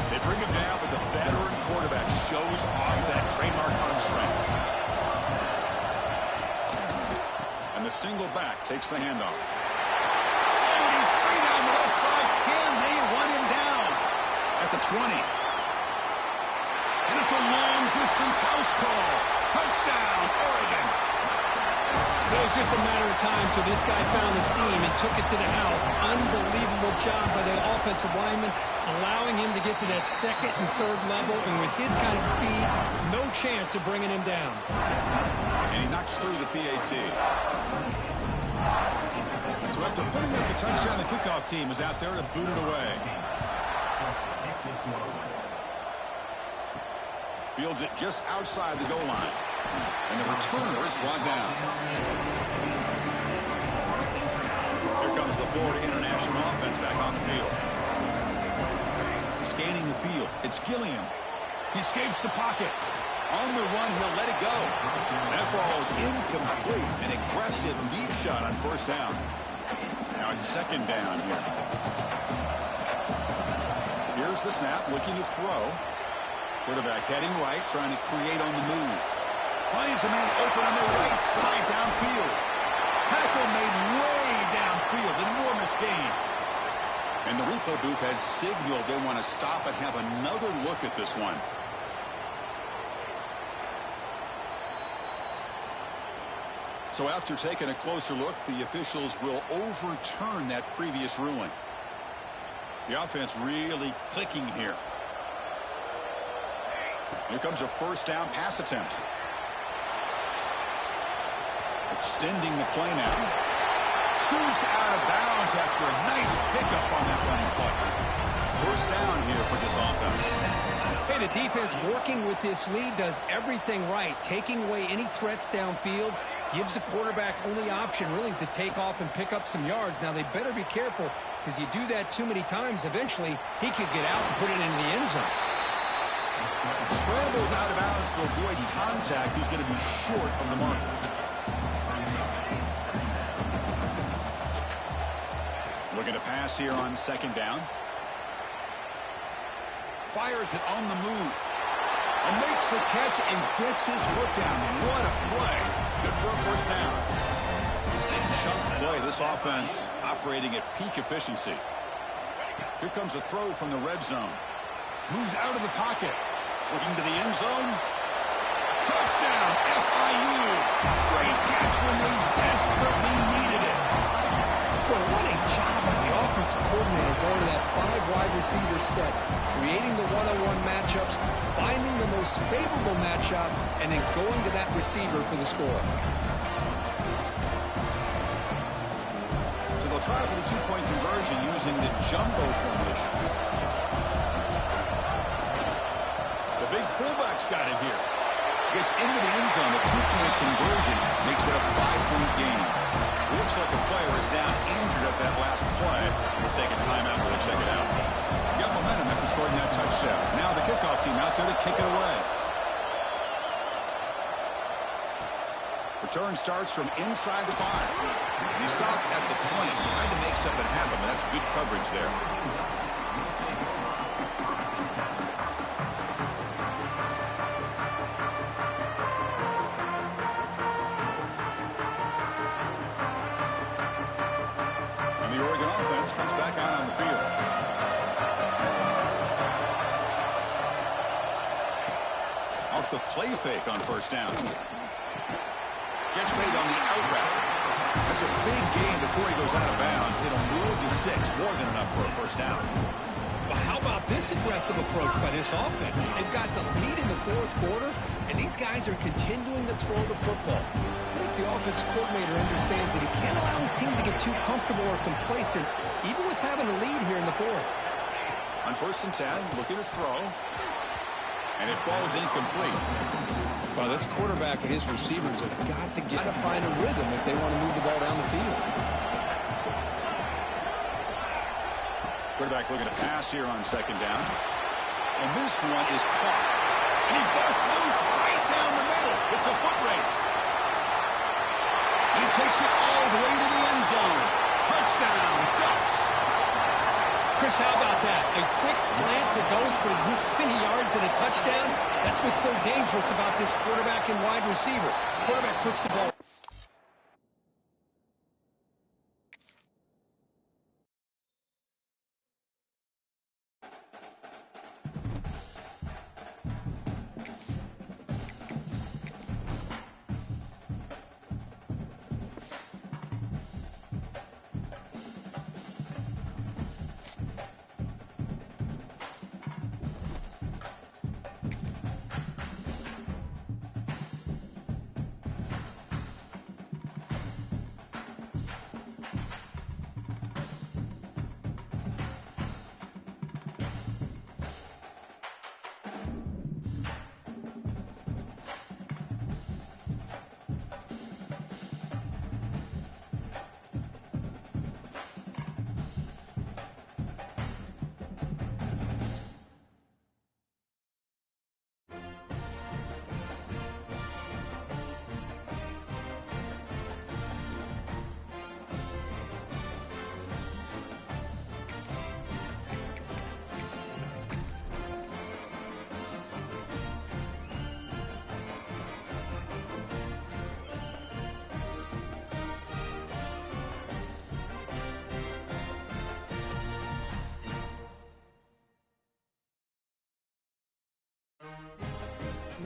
They bring him down, but the veteran quarterback shows off that trademark arm strength. And the single back takes the handoff. Oh, and he's free down the left side. Can they run him down? At the 20. And it's a long-distance house call. Touchdown, Oregon. It was just a matter of time till this guy found the seam and took it to the house. Unbelievable job by the offensive lineman, allowing him to get to that second and third level. And with his kind of speed, no chance of bringing him down. And he knocks through the PAT. So after putting up the touchdown, the kickoff team is out there to boot it away. Fields it just outside the goal line. And the returner is brought down. Here comes the Florida International offense back on the field. Scanning the field. It's Gilliam. He escapes the pocket. On the run, he'll let it go. That ball is incomplete. An aggressive deep shot on first down. Now it's second down here. Here's the snap, looking to throw. Quarterback heading right, trying to create on the move. Finds a man open on the right side downfield. Tackle made way downfield. Enormous gain. And the replay booth has signaled they want to stop and have another look at this one. So after taking a closer look, the officials will overturn that previous ruling. The offense really clicking here. Here comes a first down pass attempt. Extending the play now. Scoots out of bounds after a nice pickup on that running play. First down here for this offense. Hey, the defense working with this lead does everything right. Taking away any threats downfield. Gives the quarterback only option really is to take off and pick up some yards. Now, they better be careful because you do that too many times, eventually he could get out and put it into the end zone. Scrambles out of bounds to avoid contact. He's going to be short of the mark. Looking to pass here on second down. Fires it on the move. And makes the catch and gets his foot down. What a play. Good for a first down. And chunk play. This offense operating at peak efficiency. Here comes a throw from the red zone. Moves out of the pocket. Looking to the end zone. Touchdown, FIU. Great catch when they desperately needed it. Well, what a job by the offensive coordinator going to that 5-wide receiver set, creating the one-on-one matchups, finding the most favorable matchup, and then going to that receiver for the score. So they'll try for the two-point conversion using the jumbo formation. The big fullback's got it here. Gets into the end zone. The two-point conversion makes it a 5-point game. Looks like a player is down injured at that last play. We'll take a timeout while they check it out. Got momentum after scoring that touchdown. Now the kickoff team out there to kick it away. Return starts from inside the 5. He stopped at the 20. Tried to make something happen, but that's good coverage there. The Oregon offense comes back out on the field. Off the play fake on first down. Gets made on the out route. That's a big gain before he goes out of bounds. It'll move the sticks more than enough for a first down. Well, how about this aggressive approach by this offense? They've got the lead in the fourth quarter, and these guys are continuing to throw the football. I think the offense coordinator understands that he can't allow his team to get too comfortable or complacent, even with having a lead here in the fourth. On first and 10, looking to throw. And it falls incomplete. Well, this quarterback and his receivers have got to find a rhythm if they want to move the ball down the field. Quarterback looking to pass here on second down. And this one is caught. And he busts loose right down the middle. It's a foot race. He takes it all the way to the end zone. Touchdown, Ducks. Chris, how about that? A quick slant that goes for this many yards and a touchdown. That's what's so dangerous about this quarterback and wide receiver. Quarterback puts the ball.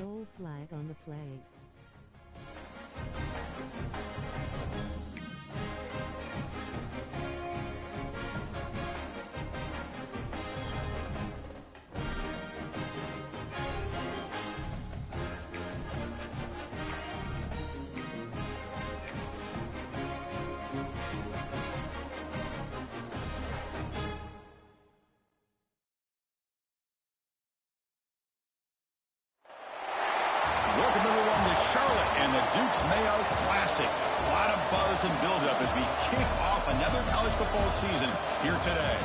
No flag on the play. Welcome, everyone, to Charlotte and the Duke's Mayo Classic. A lot of buzz and buildup as we kick off another college football season here today.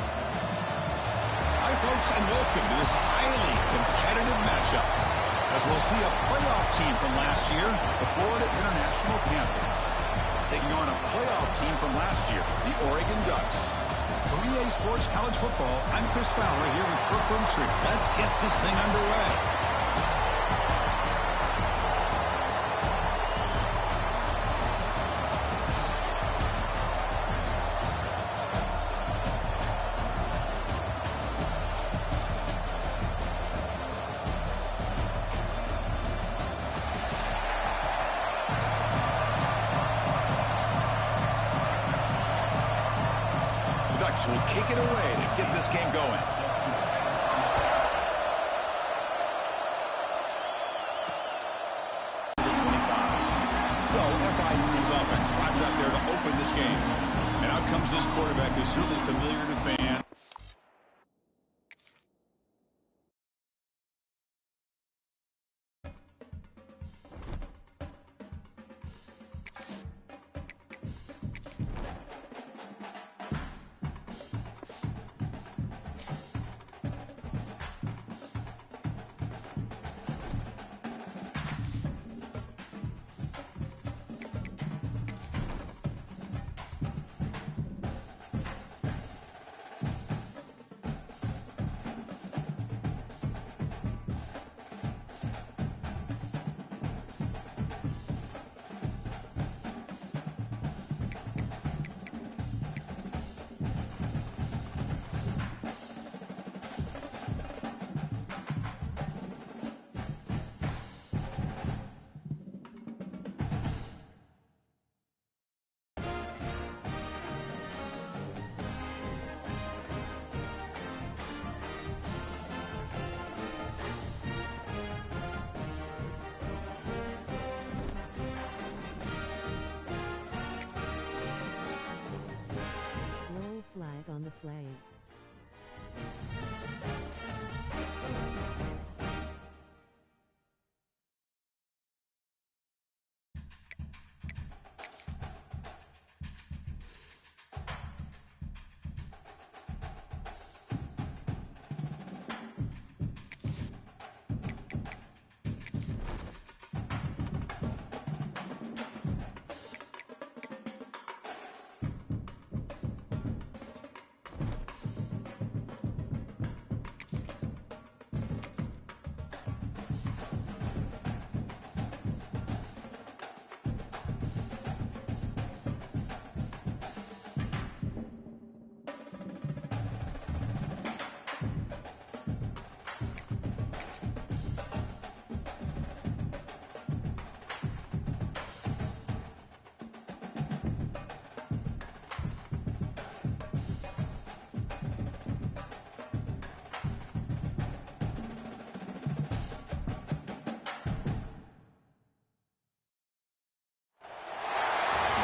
Hi, folks, and welcome to this highly competitive matchup, as we'll see a playoff team from last year, the Florida International Panthers, taking on a playoff team from last year, the Oregon Ducks. For EA Sports College Football, I'm Chris Fowler here with Kirk Street. Let's get this thing underway. Ducks will kick it away to get this game going. So FIU's offense trots out there to open this game. And out comes this quarterback who's certainly familiar to fans. Flag on the play.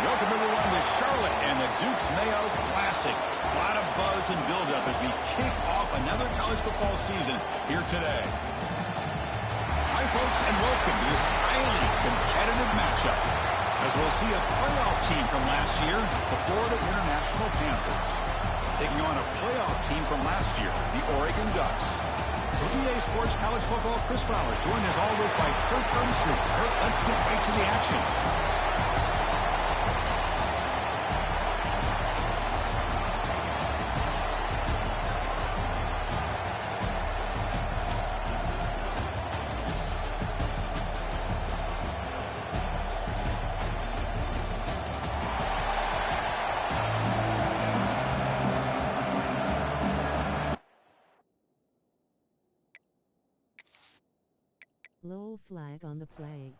Welcome, everyone, to Charlotte and the Duke's Mayo Classic. A lot of buzz and build-up as we kick off another college football season here today. Hi, folks, and welcome to this highly competitive matchup, as we'll see a playoff team from last year, the Florida International Panthers, taking on a playoff team from last year, the Oregon Ducks. For EA Sports College Football, Chris Fowler, joined as always by Kurt Burnstreet. Kurt, let's get right to the action. Low flag on the play.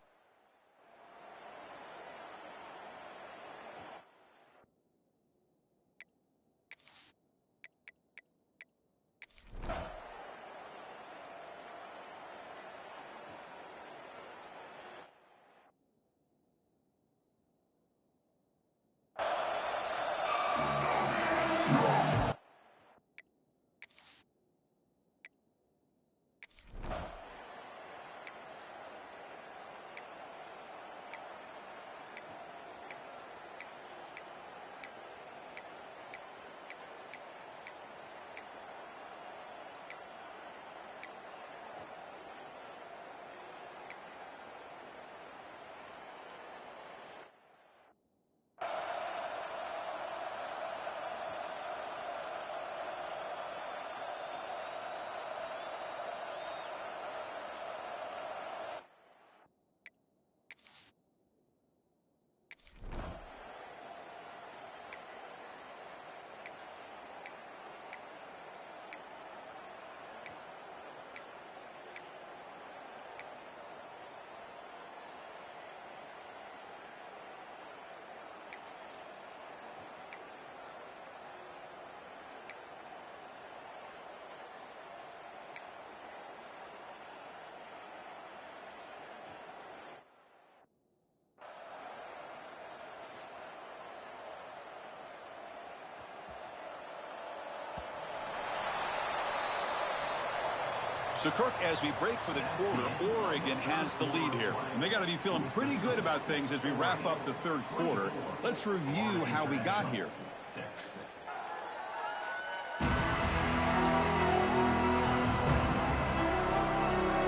So, Kirk, as we break for the quarter, Oregon has the lead here. And they got to be feeling pretty good about things as we wrap up the third quarter. Let's review how we got here.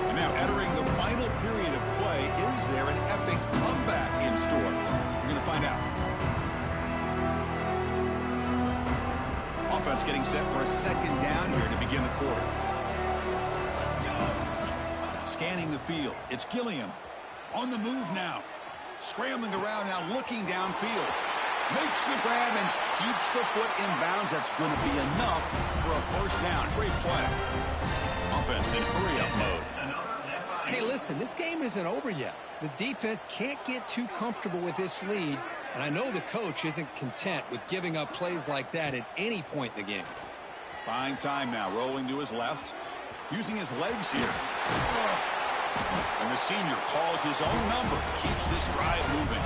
And now entering the final period of play, is there an epic comeback in store? We're going to find out. Offense getting set for a second down here to begin the quarter. Scanning the field. It's Gilliam. On the move now. Scrambling around now, looking downfield. Makes the grab and keeps the foot in bounds. That's going to be enough for a first down. Great play. Offense in hurry-up mode. Hey, listen, this game isn't over yet. The defense can't get too comfortable with this lead, and I know the coach isn't content with giving up plays like that at any point in the game. Buying time now, rolling to his left. Using his legs here. And the senior calls his own number. Keeps this drive moving.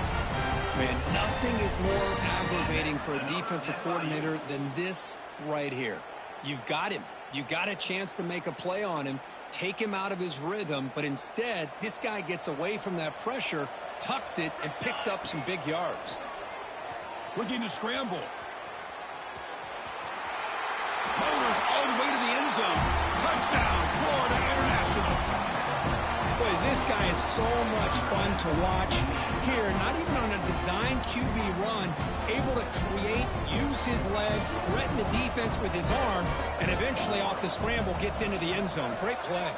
Man, nothing is more aggravating for a defensive coordinator than this right here. You've got him. You got a chance to make a play on him, take him out of his rhythm, but instead, this guy gets away from that pressure, tucks it, and picks up some big yards. Looking to scramble. Motors all the way to the end zone. Touchdown, Florida International. Boy, this guy is so much fun to watch. Here, not even on a design QB run, able to create, use his legs, threaten the defense with his arm, and eventually off the scramble gets into the end zone. Great play.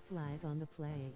Flag on the play.